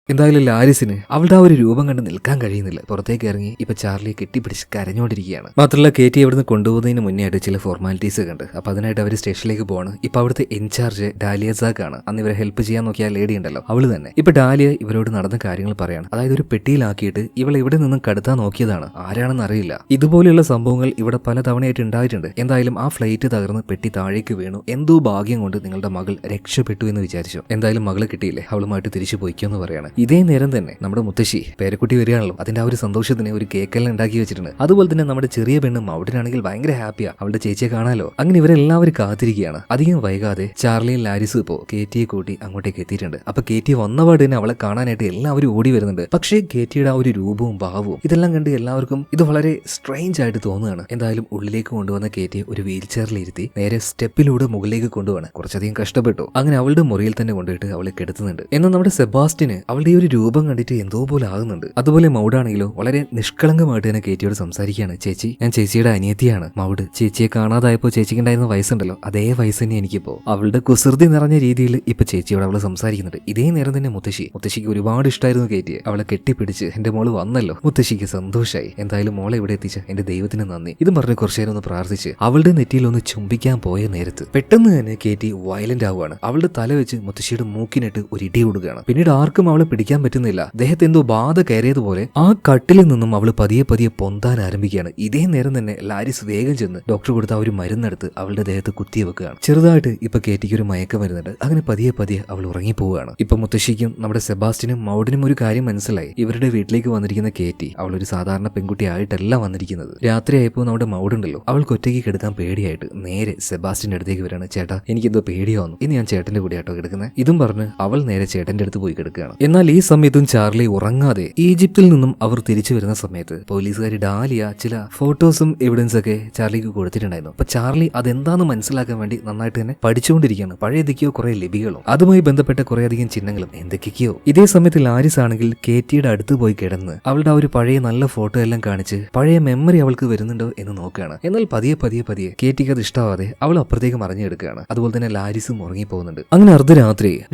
A: എന്തായാലും ലാരിസിന് അവളുടെ ആ ഒരു രൂപം കണ്ട് നിൽക്കാൻ കഴിയുന്നില്ല. പുറത്തേക്ക് ഇറങ്ങി ഇപ്പൊ ചാർലിയെ കെട്ടിപ്പിടിച്ച് കരഞ്ഞുകൊണ്ടിരിക്കുകയാണ്. മാത്രമല്ല കേറ്റി അവിടുന്ന് കൊണ്ടുപോകുന്നതിന് മുന്നേ ആയിട്ട് ചില ഫോർമാലിറ്റീസ് ഒക്കെ ഉണ്ട്. അപ്പൊ അതിനായിട്ട് അവർ സ്റ്റേഷനിലേക്ക് പോവാണ്. ഇപ്പൊ അവിടുത്തെ ഇൻചാർജ് ഡാലിയ സാക്ക് ആണ്. അന്ന് ഇവരെ ഹെൽപ്പ് ചെയ്യാൻ നോക്കിയ ലേഡി ഉണ്ടല്ലോ, അവള് തന്നെ. ഇപ്പൊ ഡാലിയ ഇവരോട് നടന്ന കാര്യങ്ങൾ പറയാണ്. അതായത് ഒരു പെട്ടിയിലാക്കിയിട്ട് ഇവളെ ഇവിടെ നിന്നും കടത്താൻ നോക്കിയതാണ്, ആരാണെന്ന് അറിയില്ല. ഇതുപോലെയുള്ള സംഭവങ്ങൾ ഇവിടെ പല തവണയായിട്ട് ഉണ്ടായിട്ടുണ്ട്. എന്തായാലും ആ ഫ്ലൈറ്റ് തകർന്ന് പെട്ടി താഴേക്ക് വീണു. എന്തോ ഭാഗ്യം കൊണ്ട് നിങ്ങളുടെ മകൾ രക്ഷപ്പെട്ടു എന്ന് വിചാരിച്ചു. എന്തായാലും മകളെ കിട്ടിയില്ലേ, അവളുമായിട്ട് തിരിച്ചു പോയിക്കോന്ന് പറയാണ്. ഇതേ നേരം തന്നെ നമ്മുടെ മുത്തശ്ശി പേരക്കുട്ടി വരികയാണല്ലോ, അതിന്റെ ആ ഒരു സന്തോഷത്തിന് ഒരു കേക്കെല്ലാം ഉണ്ടാക്കി വെച്ചിട്ടുണ്ട്. അതുപോലെ തന്നെ നമ്മുടെ ചെറിയ പെണ്ണ് മൗഡിനാണെങ്കിൽ ഭയങ്കര ഹാപ്പിയാ, അവളുടെ ചേച്ചിയെ കാണാലോ. അങ്ങനെ ഇവരെല്ലാവരും കാത്തിരിക്കുകയാണ്. അധികം വൈകാതെ ചാർലിയും ലാരിസും ഇപ്പോ കേറ്റിയെ കൂട്ടി അങ്ങോട്ടേക്ക് എത്തിയിട്ടുണ്ട്. അപ്പൊ കേറ്റി വന്നപാട് തന്നെ അവളെ കാണാനായിട്ട് എല്ലാവരും ഓടി വരുന്നുണ്ട്. പക്ഷേ കേറ്റിയുടെ ആ ഒരു രൂപവും ഭാവവും ഇതെല്ലാം കണ്ട് എല്ലാവർക്കും ഇത് വളരെ സ്ട്രേഞ്ച് ആയിട്ട് തോന്നുകയാണ്. എന്തായാലും ഉള്ളിലേക്ക് കൊണ്ടുവന്ന കേറ്റിയെ ഒരു വീൽ ചെയറിലിരുത്തി നേരെ സ്റ്റെപ്പിലൂടെ മുകളിലേക്ക് കൊണ്ടുപോകണം. കുറച്ചധികം കഷ്ടപ്പെട്ടു. അങ്ങനെ അവളുടെ മുറിയിൽ തന്നെ കൊണ്ടുപോയിട്ട് അവളെ കെടുത്തുന്നുണ്ട്. എന്നാൽ നമ്മുടെ സെബാസ്റ്റിന് അവളുടെ ഈ ഒരു രൂപം കണ്ടിട്ട് എന്തോ പോലെ ആകുന്നുണ്ട്. അതുപോലെ മൗഡാണെങ്കിലോ വളരെ നിഷ്കളങ്കമായിട്ട് തന്നെ കേറ്റിയോട് സംസാരിക്കുകയാണ്. ചേച്ചി, ഞാൻ ചേച്ചിയുടെ അനിയത്തിയാണ്. മൗഡ്, ചേച്ചിയെ കാണാതായപ്പോ ചേച്ചിക്ക് ഉണ്ടായിരുന്ന വയസ്സുണ്ടല്ലോ, അതേ വയസ്സ് തന്നെ എനിക്കിപ്പോ. അവളുടെ കുസൃതി നിറഞ്ഞ രീതിയിൽ ഇപ്പൊ ചേച്ചിയോട് അവള് സംസാരിക്കുന്നുണ്ട്. ഇതേ നേരം തന്നെ മുത്തശ്ശിക്ക് ഒരുപാട് ഇഷ്ടമായിരുന്നു കേറ്റിയെ. അവളെ കെട്ടിപ്പിടിച്ച് എന്റെ മോള് വന്നല്ലോ, മുത്തശ്ശിക്ക് സന്തോഷമായി. എന്തായാലും മോളെ ഇവിടെ എത്തിച്ച എന്റെ ദൈവത്തിന് നന്ദി. ഇതും പറഞ്ഞ് കുറച്ചു നേരം ഒന്ന് പ്രാർത്ഥിച്ച് അവളുടെ നെറ്റിയിൽ ഒന്ന് ചുംബിക്കാൻ പോയ നേരത്ത് പെട്ടെന്ന് തന്നെ കേറ്റി വയലന്റ് ആവുകയാണ്. അവളുടെ തല വെച്ച് മുത്തശ്ശിയുടെ മൂക്കിനിട്ട് ഒരു ഇടി കൊടുക്കുകയാണ്. പിന്നീട് ആർക്കും അവളെ പിടിക്കാൻ പറ്റുന്നില്ല. ദേഹത്ത് എന്തോ ബാധ കയറിയതുപോലെ ആ കട്ടിലിൽ നിന്നും അവൾ പതിയെ പതിയെ പൊന്താൻ ആരംഭിക്കുകയാണ്. ഇതേ നേരം തന്നെ ലാരിസ് വേഗം ചെന്ന് ഡോക്ടർ കൊടുത്ത ആ ഒരു മരുന്നെടുത്ത് അവളുടെ ദേഹത്ത് കുത്തി വെക്കുകയാണ്. ചെറുതായിട്ട് ഇപ്പൊ കേറ്റിക്ക് ഒരു മയക്കം വരുന്നുണ്ട്. അങ്ങനെ പതിയെ പതിയെ അവൾ ഉറങ്ങിപ്പോവുകയാണ്. ഇപ്പൊ മുത്തശ്ശിക്കും നമ്മുടെ സെബാസ്റ്റിനും മൗഡിനും ഒരു കാര്യം മനസ്സിലായി. ഇവരുടെ വീട്ടിലേക്ക് വന്നിരിക്കുന്ന കേറ്റി അവൾ ഒരു സാധാരണ പെൺകുട്ടി ആയിട്ടല്ല വന്നിരിക്കുന്നത്. രാത്രിയായപ്പോൾ നമ്മുടെ മൗഡുണ്ടല്ലോ, അവൾക്ക് ഒറ്റയ്ക്ക് കിടക്കാൻ പേടിയായിട്ട് നേരെ സെബാസ്റ്റിന്റെ അടുത്തേക്ക് വരാണ്. ചേട്ടാ, എനിക്കെന്തോ പേടിയാവുന്നു, ഇനി ഞാൻ ചേട്ടന്റെ കൂടെ ആട്ടോ കിടക്കുന്നത്. ഇതും പറഞ്ഞ് അവൾ നേരെ ചേട്ടന്റെ അടുത്ത് പോയി കിടക്കുകയാണ്. എന്നാൽ ഈ സമയത്തും ചാർലി ഉറങ്ങാതെ ഈജിപ്തിൽ നിന്നും അവർ തിരിച്ചു വരുന്ന സമയത്ത് പോലീസുകാരി ഡാലിയ ചില ഫോട്ടോസും എവിഡൻസ് ഒക്കെ ചാർലിക്ക് കൊടുത്തിട്ടുണ്ടായിരുന്നു. അപ്പൊ ചാർലി അതെന്താന്ന് മനസ്സിലാക്കാൻ വേണ്ടി നന്നായിട്ട് തന്നെ പഠിച്ചുകൊണ്ടിരിക്കുകയാണ്. പഴയതൊക്കെയോ കുറെ ലിപികളും അതുമായി ബന്ധപ്പെട്ട കുറേയധികം ചിഹ്നങ്ങളും എന്തൊക്കെയോ. ഇതേ സമയത്ത് ലാരിസ് ആണെങ്കിൽ കേറ്റിയുടെ അടുത്ത് പോയി കിടന്ന് അവളുടെ ആ ഒരു പഴയ നല്ല ഫോട്ടോ എല്ലാം കാണിച്ച് പഴയ മെമ്മറി അവൾക്ക് വരുന്നുണ്ടോ എന്ന് നോക്കുകയാണ്. എന്നാൽ പതിയെ പതിയെ പതിയെ കേറ്റിക്ക് അത് ഇഷ്ടമാവാതെ അവൾ അപ്പുറത്തേക്ക് മറിഞ്ഞെടുക്കുകയാണ്. അതുപോലെ തന്നെ ലാരിസും ഉറങ്ങിപ്പോകുന്നുണ്ട്. അങ്ങനെ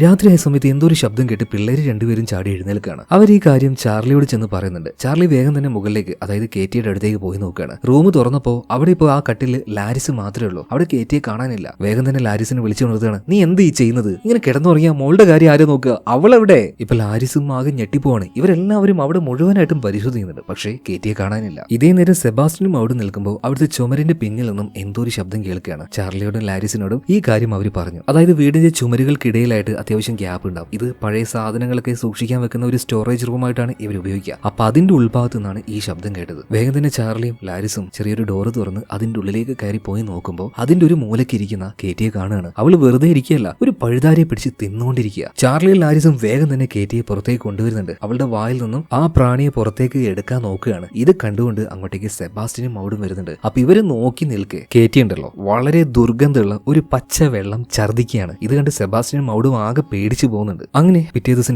A: രാത്രിയായ സമയത്ത് എന്തോ ഒരു ശബ്ദം കേട്ട് പിള്ളേര് രണ്ടുപേരും ചാടി എഴുന്നേൽക്കുകയാണ്. അവർ ഈ കാര്യം ചാർലിയോട് ചെന്ന് പറയുന്നുണ്ട്. ചാർലി വേഗം തന്നെ മുകളിലേക്ക്, അതായത് കേറ്റിയുടെ അടുത്തേക്ക് പോയി നോക്കുകയാണ്. റൂം തുറന്നപ്പോ അവിടെ ഇപ്പോൾ ആ കട്ടിൽ ലാരിസ് മാത്രമേ ഉള്ളൂ. അവിടെ കേറ്റിയെ കാണാനില്ല. വേഗം തന്നെ ലാരിസിനെ വിളിച്ചു കൊണ്ടുവരികയാണ്. നീ എന്ത് ഈ ചെയ്യുന്നത്? ഇങ്ങനെ കിടന്നുറങ്ങിയ മോളുടെ കാര്യം ആരും നോക്കുക, അവളെവിടെ? ഇപ്പൊ ലാരിസും ആകെ ഞെട്ടിപ്പോവാണ്. ഇവരെല്ലാവരും അവിടെ മുഴുവനായിട്ടും പരിശോധിക്കുന്നുണ്ട്. പക്ഷേ കേറ്റിയെ കാണാനില്ല. ഇതേ നേരം സെബാസ്റ്റിനും അവിടെ നിൽക്കുമ്പോൾ അവിടുത്തെ ചുമരിന്റെ പിന്നിൽ നിന്നും എന്തോ ഒരു ശബ്ദം കേൾക്കുകയാണ്. ചാർലിയോടും ലാരിസിനോടും ഈ കാര്യം അവർ പറഞ്ഞു. അതായത് വീടിന്റെ ചുമരുകൾക്കിടയിലായിട്ട് അത്യാവശ്യം ഗ്യാപ്പ് ഉണ്ടാവും. ഇത് പഴയ സാധനങ്ങളൊക്കെ സൂക്ഷിക്കാൻ വെക്കുന്ന ഒരു സ്റ്റോറേജ് റൂമായിട്ടാണ് ഇവർ ഉപയോഗിക്കുക. അപ്പൊ അതിന്റെ ഉൾഭാഗത്തു നിന്നാണ് ഈ ശബ്ദം കേട്ടത്. വേഗം തന്നെ ചാർലിയും ലാരിസും ചെറിയൊരു ഡോറ് തുറന്ന് അതിന്റെ ഉള്ളിലേക്ക് കയറി പോയി നോക്കുമ്പോൾ അതിന്റെ ഒരു മൂലക്കിരിക്കുന്ന കേറ്റിയെ കാണുകയാണ്. അവൾ വെറുതെ ഇരിക്കുകയല്ല, ഒരു പഴുതാരിയെ പിടിച്ച് തിന്നുകൊണ്ടിരിക്കുക. ചാർലിയും ലാരിസും വേഗം തന്നെ കേറ്റിയെ പുറത്തേക്ക് കൊണ്ടുവരുന്നുണ്ട്. അവളുടെ വായിൽ നിന്നും ആ പ്രാണിയെ പുറത്തേക്ക് എടുക്കാൻ നോക്കുകയാണ്. ഇത് കണ്ടുകൊണ്ട് അങ്ങോട്ടേക്ക് സെബാസ്റ്റിനും മൗഡും വരുന്നുണ്ട്. അപ്പൊ ഇവര് നോക്കി നിൽക്കെ കേറ്റി ഉണ്ടല്ലോ, വളരെ ദുർഗന്ധമുള്ള ഒരു പച്ച വെള്ളം ഛർദിക്കുകയാണ്. ഇത് കണ്ട് സെബാസ്റ്റിനും മൗഡും ആകെ പേടിച്ചു പോകുന്നുണ്ട്. അങ്ങനെ പിറ്റേ ദിവസം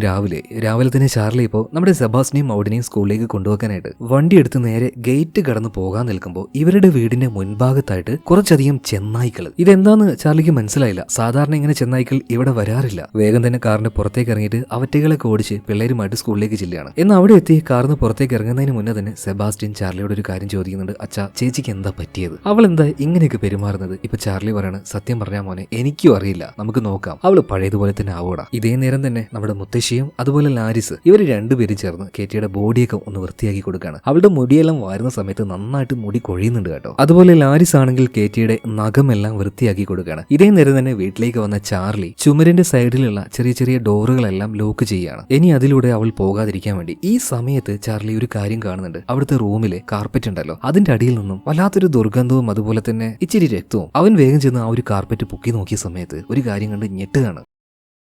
A: രാവിലെ തന്നെ ചാർലി ഇപ്പോൾ നമ്മുടെ സെബാസ്റ്റിനെയും മൗഡിനെയും സ്കൂളിലേക്ക് കൊണ്ടുപോകാനായിട്ട് വണ്ടി എടുത്ത് നേരെ ഗേറ്റ് കടന്ന് പോകാൻ നിൽക്കുമ്പോൾ ഇവരുടെ വീടിന്റെ മുൻഭാഗത്തായിട്ട് കുറച്ചധികം ചെന്നായ്ക്കൾ. ഇതെന്താന്ന് ചാർലിക്ക് മനസ്സിലായില്ല. സാധാരണ ഇങ്ങനെ ചെന്നായ്ക്കൾ ഇവിടെ വരാറില്ല. വേഗം തന്നെ കാറിന്റെ പുറത്തേക്ക് ഇറങ്ങിയിട്ട് അവറ്റകളൊക്കെ ഓടിച്ച് പിള്ളേരുമായിട്ട് സ്കൂളിലേക്ക് ചെല്ലുകയാണ്. എന്നാൽ അവിടെ എത്തി കാറിന് പുറത്തേക്ക് ഇറങ്ങുന്നതിന് മുന്നേ തന്നെ സെബാസ്റ്റ്യൻ ചാർലിയോട് ഒരു കാര്യം ചോദിക്കുന്നുണ്ട്. അച്ഛാ, ചേച്ചിക്ക് എന്താ പറ്റിയത്? അവൾ എന്താ ഇങ്ങനെയൊക്കെ പെരുമാറുന്നത്? ഇപ്പൊ ചാർലി പറയാണ്, സത്യം പറഞ്ഞാ മോനെ, എനിക്കും അറിയില്ല, നമുക്ക് നോക്കാം, അവള് പഴയതുപോലെ തന്നെ ആവൂടാ. ഇതേ നേരം തന്നെ നമ്മുടെ മുത്തശ്ശിയും അതുപോലെ ലാരിസ് ഇവർ രണ്ടുപേരും ചേർന്ന് കേറ്റിയുടെ ബോഡിയൊക്കെ ഒന്ന് വൃത്തിയാക്കി കൊടുക്കുകയാണ്. അവളുടെ മുടിയെല്ലാം വാരുന്ന സമയത്ത് നന്നായിട്ട് മുടി കൊഴിയുന്നുണ്ട് കേട്ടോ. അതുപോലെ ലാരിസ് ആണെങ്കിൽ കേറ്റിയുടെ നഖമെല്ലാം വൃത്തിയാക്കി കൊടുക്കുകയാണ്. ഇതേ നേരം തന്നെ വീട്ടിലേക്ക് വന്ന ചാർലി ചുമരിന്റെ സൈഡിലുള്ള ചെറിയ ചെറിയ ഡോറുകളെല്ലാം ലോക്ക് ചെയ്യുകയാണ്. ഇനി അതിലൂടെ അവൾ പോകാതിരിക്കാൻ വേണ്ടി. ഈ സമയത്ത് ചാർലി ഒരു കാര്യം കാണുന്നുണ്ട്. അവിടുത്തെ റൂമിലെ കാർപ്പറ്റ് ഉണ്ടല്ലോ, അതിന്റെ അടിയിൽ നിന്നും വല്ലാത്തൊരു ദുർഗന്ധവും അതുപോലെ തന്നെ ഇച്ചിരി രക്തവും. അവൻ വേഗം ചെന്ന് ആ ഒരു കാർപ്പറ്റ് പൊക്കി നോക്കിയ സമയത്ത് ഒരു കാര്യം കണ്ട് ഞെട്ടുകയാണ്.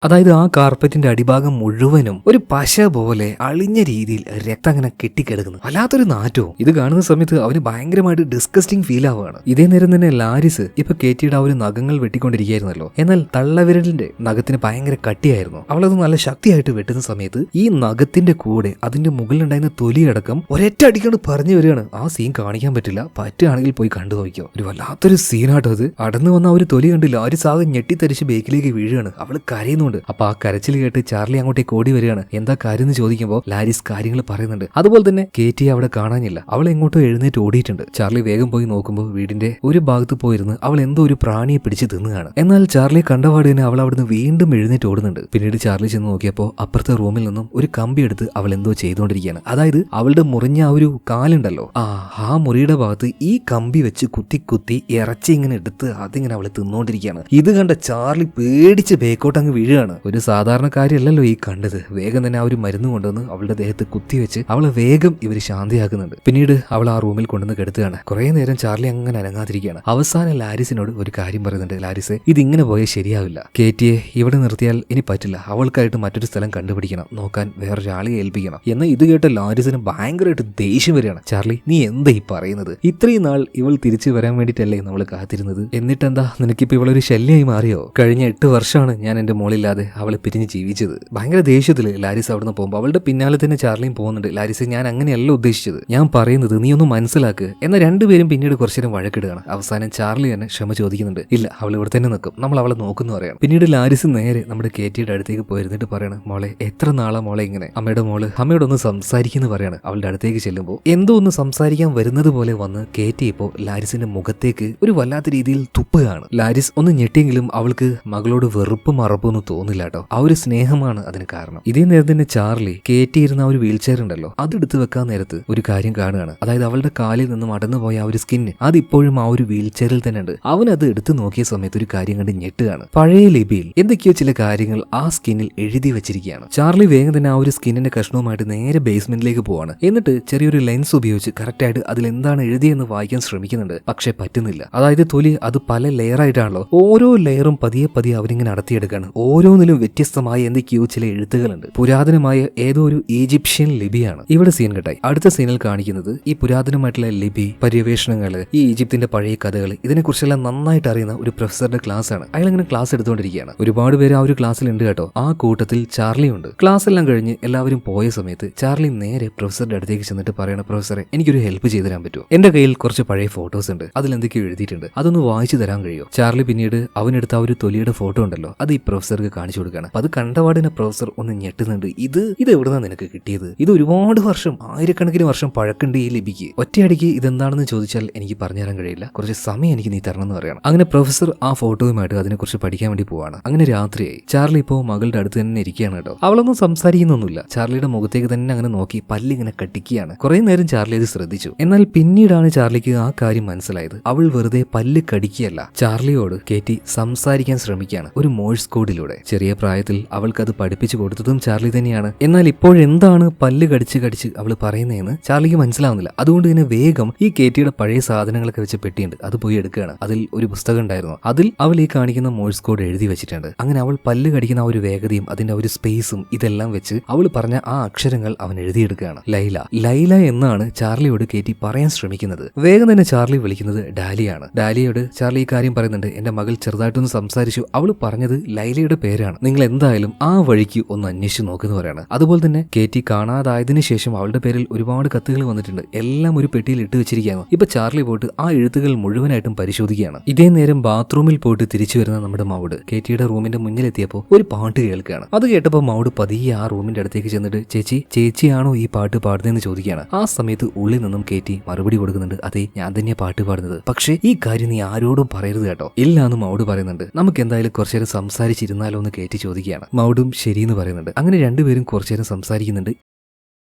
A: അതായത് ആ കാർപ്പറ്റിന്റെ അടിഭാഗം മുഴുവനും ഒരു പശ പോലെ അളിഞ്ഞ രീതിയിൽ രക്തം അങ്ങനെ കെട്ടിക്കിടക്കുന്നു. വല്ലാത്തൊരു നാറ്റവും. ഇത് കാണുന്ന സമയത്ത് അവന് ഭയങ്കരമായിട്ട് ഡിസ്കസ്റ്റിംഗ് ഫീൽ ആവുകയാണ്. ഇതേ നേരം തന്നെ ലാരിസ് ഇപ്പൊ കേറ്റിയുടെ ആ ഒരു നഖങ്ങൾ വെട്ടിക്കൊണ്ടിരിക്കുകയായിരുന്നല്ലോ. എന്നാൽ തള്ളവിരലിന്റെ നഖത്തിന് ഭയങ്കര കട്ടിയായിരുന്നു. അവളത് നല്ല ശക്തിയായിട്ട് വെട്ടുന്ന സമയത്ത് ഈ നഖത്തിന്റെ കൂടെ അതിന്റെ മുകളിലുണ്ടായിരുന്ന തൊലിയടക്കം ഒരൊറ്റ അടിക്കൊണ്ട് പറഞ്ഞു വരികയാണ്. ആ സീൻ കാണിക്കാൻ പറ്റില്ല, പറ്റുകയാണെങ്കിൽ പോയി കണ്ടു നോക്കിയോ. ഒരു വല്ലാത്തൊരു സീനാട്ടോ അത്. അടന്നു വന്ന ആ ഒരു തൊലി കണ്ട് ലാരിസ് ആകെ ഞെട്ടിത്തരിച്ച് ബേക്കിലേക്ക് വീഴുകയാണ്. അവള് കരയുന്നുണ്ട്. അപ്പൊ ആ കരച്ചിൽ കേട്ട് ചാർലി അങ്ങോട്ടേക്ക് ഓടി വരികയാണ്. എന്താ കാര്യം എന്ന് ചോദിക്കുമ്പോൾ ലാരിസ് കാര്യങ്ങൾ പറയുന്നുണ്ട്. അതുപോലെ തന്നെ കേറ്റിയെ അവിടെ കാണാനില്ല. അവൾ എങ്ങോട്ടോ എഴുന്നേറ്റ് ഓടിയിട്ടുണ്ട്. ചാർലി വേഗം പോയി നോക്കുമ്പോൾ വീടിന്റെ ഒരു ഭാഗത്ത് പോയിരുന്ന് അവൾ എന്തോ ഒരു പ്രാണിയെ പിടിച്ച് തിന്നുകയാണ്. എന്നാൽ ചാർലി കണ്ടപാട് തന്നെ അവൾ അവിടുന്ന് വീണ്ടും എഴുന്നേറ്റ് ഓടുന്നുണ്ട്. പിന്നീട് ചാർലി ചെന്ന് നോക്കിയപ്പോൾ അപ്പുറത്തെ റൂമിൽ നിന്നും ഒരു കമ്പി എടുത്ത് അവൾ എന്തോ ചെയ്തുകൊണ്ടിരിക്കുകയാണ്. അതായത് അവളുടെ മുറിഞ്ഞ ആ ഒരു കാലുണ്ടല്ലോ, ആ മുറിയുടെ ഭാഗത്ത് ഈ കമ്പി വെച്ച് കുത്തി കുത്തി ഇറച്ചി ഇങ്ങനെ എടുത്ത് അതിങ്ങനെ അവളെ തിന്നുകൊണ്ടിരിക്കുകയാണ്. ഇത് കണ്ട ചാർലി പേടിച്ച് ബേക്കോട്ട് അങ്ങ് വീഴുകയാണ്. ഒരു സാധാരണക്കാരിയല്ലല്ലോ ഈ കണ്ടത്. വേഗം തന്നെ ആ ഒരു മരുന്ന് കൊണ്ടുവന്ന് അവളുടെ ദേഹത്ത് കുത്തിവെച്ച് അവളെ വേഗം ഇവർ ശാന്തിയാക്കുന്നുണ്ട്. പിന്നീട് അവൾ ആ റൂമിൽ കൊണ്ടുവന്ന് കെടുത്തുകയാണ്. കുറെ നേരം ചാർലി അങ്ങനെ അനങ്ങാതിരിക്കുകയാണ്. അവസാനം ലാരിസിനോട് ഒരു കാര്യം പറയുന്നുണ്ട്. ലാരിസ്, ഇതിങ്ങനെ പോയാൽ ശരിയാവില്ല. കേറ്റിയെ ഇവിടെ നിർത്തിയാൽ ഇനി പറ്റില്ല. അവൾക്കായിട്ട് മറ്റൊരു സ്ഥലം കണ്ടുപിടിക്കണം, നോക്കാൻ വേറൊരാളെ ഏൽപ്പിക്കണം. എന്നാൽ ഇത് കേട്ട ലാരിസിന് ഭയങ്കരമായിട്ട് ദേഷ്യം വരികയാണ്. ചാർലി, നീ എന്താ ഈ പറയുന്നത്? ഇത്രയും നാൾ ഇവൾ തിരിച്ചു വരാൻ വേണ്ടിയിട്ടല്ലേ നമ്മൾ കാത്തിരുന്നത്? എന്നിട്ടെന്താ നിനക്കിപ്പോ ഇവളൊരു ശല്യമായി മാറിയോ? കഴിഞ്ഞ 8 വർഷമാണ് ഞാൻ എന്റെ മോളില്ലാതെ അവളെ പിരിഞ്ഞ് ജീവിച്ചത്. ഭയങ്കര ദേഷ്യത്തില് ലാരിസ് അവിടുന്ന് പോകുമ്പോൾ അവളുടെ പിന്നാലെ തന്നെ ചാർലിയും പോകുന്നുണ്ട്. ലാരിസ്, ഞാൻ അങ്ങനെയല്ല ഉദ്ദേശിച്ചത്, ഞാൻ പറയുന്നത് നീ ഒന്ന് മനസ്സിലാക്ക്. എന്നാൽ രണ്ടുപേരും പിന്നീട് കുറച്ചു നേരം വഴക്കിടുകയാണ്. അവസാനം ചാർലി തന്നെ ക്ഷമ ചോദിക്കുന്നുണ്ട്. ഇല്ല, അവൾ ഇവിടെ തന്നെ നിൽക്കും, നമ്മൾ അവളെ നോക്കുന്നു പറയണം. പിന്നീട് ലാരിസ് നേരെ നമ്മുടെ കേറ്റിയുടെ അടുത്തേക്ക് പോയിരുന്നിട്ട് പറയണം, മോളെ എത്ര നാളെ മോളെ ഇങ്ങനെ? അമ്മയോടൊന്ന് സംസാരിക്കുന്നു പറയാണ്. അവളുടെ അടുത്തേക്ക് ചെല്ലുമ്പോൾ എന്തോ ഒന്ന് സംസാരിക്കാൻ വരുന്നത് പോലെ വന്ന് കേറ്റി ഇപ്പോൾ ലാരിസിന്റെ മുഖത്തേക്ക് ഒരു വല്ലാത്ത രീതിയിൽ തുപ്പുകയാണ്. ലാരിസ് ഒന്ന് ഞെട്ടിയെങ്കിലും അവൾക്ക് മകളോട് വെറുപ്പും അറപ്പൊന്ന് തോന്നി. തോന്നില്ല കേട്ടോ. ആ ഒരു സ്നേഹമാണ് അതിന് കാരണം. ഇതേ നേരം തന്നെ ചാർലി കയറ്റിയിരുന്ന ആ ഒരു വീൽ ചെയർ ഉണ്ടല്ലോ, അതെടുത്ത് വെക്കാൻ നേരത്ത് ഒരു കാര്യം കാണുകയാണ്. അതായത് അവളുടെ കാലിൽ നിന്നും അടന്നു പോയ ആ ഒരു സ്കിന്ന് അതിപ്പോഴും ആ ഒരു വീൽ ചെയറിൽ തന്നെ ഉണ്ട്. അവൻ അത് എടുത്തു നോക്കിയ സമയത്ത് ഒരു കാര്യം കണ്ട് ഞെട്ടുകയാണ്. പഴയ ലിപിയിൽ എന്തൊക്കെയോ ചില കാര്യങ്ങൾ ആ സ്കിന്നിൽ എഴുതി വെച്ചിരിക്കുകയാണ്. ചാർലി വേഗം തന്നെ ആ ഒരു സ്കിന്നിന്റെ കഷ്ണവുമായിട്ട് നേരെ ബേസ്മെന്റിലേക്ക് പോവാണ്. എന്നിട്ട് ചെറിയൊരു ലെൻസ് ഉപയോഗിച്ച് കറക്റ്റായിട്ട് അതിൽ എന്താണ് എഴുതിയെന്ന് വായിക്കാൻ ശ്രമിക്കുന്നുണ്ട്. പക്ഷെ പറ്റുന്നില്ല. അതായത് തൊലി അത് പല ലെയർ ആയിട്ടാണല്ലോ, ഓരോ ലെയറും പതിയെ പതിയെ അവരിങ്ങനെ നടത്തിയെടുക്കാണ്. ഓരോന്നിലും വ്യത്യസ്തമായ എന്തൊക്കെയോ ചില എഴുത്തുകളുണ്ട്. പുരാതനമായ ഏതോ ഒരു ഈജിപ്ഷ്യൻ ലിപിയാണ് ഇവിടെ സീൻ കട്ടായി. അടുത്ത സീനിൽ കാണിക്കുന്നത് ഈ പുരാതനമായിട്ടുള്ള ലിപി, പര്യവേഷണങ്ങള്, ഈ ഈജിപ്തിന്റെ പഴയ കഥകൾ, ഇതിനെക്കുറിച്ചെല്ലാം നന്നായിട്ട് അറിയുന്ന ഒരു പ്രൊഫസറുടെ ക്ലാസ് ആണ്. അയാൾ ഇങ്ങനെ ക്ലാസ് എടുത്തുകൊണ്ടിരിക്കുകയാണ്. ഒരുപാട് പേര് ആ ഒരു ക്ലാസ്സിൽ ഉണ്ട് കേട്ടോ. ആ കൂട്ടത്തിൽ ചാർലി ഉണ്ട്. ക്ലാസ് എല്ലാം കഴിഞ്ഞ് എല്ലാവരും പോയ സമയത്ത് ചാർലി നേരെ പ്രൊഫസറുടെ അടുത്തേക്ക് ചെന്നിട്ട് പറയണ, പ്രൊഫസറെ എനിക്കൊരു ഹെൽപ്പ് ചെയ്തു തരാൻ പറ്റുമോ? എന്റെ കയ്യിൽ കുറച്ച് പഴയ ഫോട്ടോസ് ഉണ്ട്, അതിൽ എന്തൊക്കെയോ എഴുതിയിട്ടുണ്ട്, അതൊന്ന് വായിച്ചു തരാൻ കഴിയുമോ? ചാർലി പിന്നീട് അവനെടുത്ത ആ ഒരു തൊലിയുടെ ഫോട്ടോ ഉണ്ടല്ലോ, അത് ഈ പ്രൊഫസർക്ക് കാണിച്ചു കൊടുക്കുകയാണ്. അത് കണ്ടപാടിനെ പ്രൊഫസർ ഒന്ന് ഞെട്ടുന്നുണ്ട്. ഇത് എവിടുന്നാ നിനക്ക് കിട്ടിയത്? ഇത് ഒരുപാട് വർഷം, ആയിരക്കണക്കിന് വർഷം പഴക്കുണ്ട് ഈ ലിപിക്ക്. ഒറ്റയടിക്ക് ഇതെന്താണെന്ന് ചോദിച്ചാൽ എനിക്ക് പറഞ്ഞുതരാൻ കഴിയില്ല, കുറച്ച് സമയം എനിക്ക് നീ തരണം എന്ന് പറയണം. അങ്ങനെ പ്രൊഫസർ ആ ഫോട്ടോയുമായിട്ട് അതിനെക്കുറിച്ച് പഠിക്കാൻ വേണ്ടി പോവാണ്. അങ്ങനെ രാത്രിയായി. ചാർലി ഇപ്പോൾ മകളുടെ അടുത്ത് തന്നെ ഇരിക്കുകയാണ് കേട്ടോ. അവളൊന്നും സംസാരിക്കുന്നൊന്നുമില്ല. ചാർലിയുടെ മുഖത്തേക്ക് തന്നെ അങ്ങനെ നോക്കി പല്ലിങ്ങനെ കട്ടിക്കുകയാണ്. കുറെ നേരം ചാർലി അത് ശ്രദ്ധിച്ചു. എന്നാൽ പിന്നീടാണ് ചാർലിക്ക് ആ കാര്യം മനസ്സിലായത്. അവൾ വെറുതെ പല്ല് കടിക്കുകയല്ല, ചാർലിയോട് കേറ്റി സംസാരിക്കാൻ ശ്രമിക്കുകയാണ് ഒരു മോഴ്സ് കോഡിലൂടെ. ചെറിയ പ്രായത്തിൽ അവൾക്കത് പഠിപ്പിച്ചു കൊടുത്തതും ചാർലി തന്നെയാണ്. എന്നാൽ ഇപ്പോഴെന്താണ് പല്ല് കടിച്ച് കടിച്ച് അവൾ പറയുന്നതെന്ന് ചാർലിക്ക് മനസ്സിലാവുന്നില്ല. അതുകൊണ്ട് തന്നെ വേഗം ഈ കേറ്റിയുടെ പഴയ സാധനങ്ങളൊക്കെ വെച്ച് പെട്ടിയുണ്ട്, അത് പോയി എടുക്കുകയാണ്. അതിൽ ഒരു പുസ്തകം ഉണ്ടായിരുന്നു. അതിൽ അവൾ ഈ കാണിക്കുന്ന മോഴ്സ് കോഡ് എഴുതി വെച്ചിട്ടുണ്ട്. അങ്ങനെ അവൾ പല്ല് കടിക്കുന്ന ആ ഒരു വേഗതയും അതിന്റെ ഒരു സ്പേസും ഇതെല്ലാം വെച്ച് അവൾ പറഞ്ഞ ആ അക്ഷരങ്ങൾ അവൻ എഴുതിയെടുക്കുകയാണ്. ലൈല, ലൈല എന്നാണ് ചാർലിയോട് കേറ്റി പറയാൻ ശ്രമിക്കുന്നത്. വേഗം തന്നെ ചാർലി വിളിക്കുന്നത് ഡാലിയാണ്. ഡാലിയോട് ചാർലി ഈ കാര്യം പറയുന്നുണ്ട്. എന്റെ മകൾ ചെറുതായിട്ടൊന്ന് സംസാരിച്ചു, അവൾ പറഞ്ഞത് ലൈലയുടെ പേരാണ്, നിങ്ങൾ എന്തായാലും ആ വഴിക്ക് ഒന്ന് അന്വേഷിച്ച് നോക്കുന്ന പറയാണ്. അതുപോലെ തന്നെ കേറ്റി കാണാതായതിനു ശേഷം അവളുടെ പേരിൽ ഒരുപാട് കത്തുകൾ വന്നിട്ടുണ്ട്, എല്ലാം ഒരു പെട്ടിയിൽ ഇട്ട് വെച്ചിരിക്കുകയാണ്. ഇപ്പൊ ചാർലി പോയിട്ട് ആ എഴുത്തുകൾ മുഴുവനായിട്ടും പരിശോധിക്കുകയാണ്. ഇതേ നേരം ബാത്റൂമിൽ പോയിട്ട് തിരിച്ചു വരുന്ന നമ്മുടെ മൗഡ് കേറ്റിയുടെ റൂമിന്റെ മുന്നിലെത്തിയപ്പോൾ ഒരു പാട്ട് കേൾക്കുകയാണ്. അത് കേട്ടപ്പോൾ മൗഡ് പതിയെ ആ റൂമിന്റെ അടുത്തേക്ക് ചെന്നിട്ട് ചേച്ചിയാണോ ഈ പാട്ട് പാടുന്നതെന്ന് ചോദിക്കുകയാണ്. ആ സമയത്ത് ഉള്ളിൽ നിന്നും കേറ്റി മറുപടി കൊടുക്കുന്നുണ്ട്, അതെ ഞാൻ തന്നെയാ പാട്ട് പാടുന്നത്, പക്ഷേ ഈ കാര്യം നീ ആരോടും പറയരുത് കേട്ടോ. ഇല്ല എന്ന് മൗഡ് പറയുന്നുണ്ട്. നമുക്ക് എന്തായാലും കുറച്ചേരം സംസാരിച്ചിരുന്നാലോ എന്ന് കേറ്റി ചോദിക്കുകയാണ്. മൗഡും ശരിയെന്ന് പറയുന്നുണ്ട്. അങ്ങനെ രണ്ടുപേരും കുറച്ചേരം സംസാരിക്കുന്നുണ്ട്.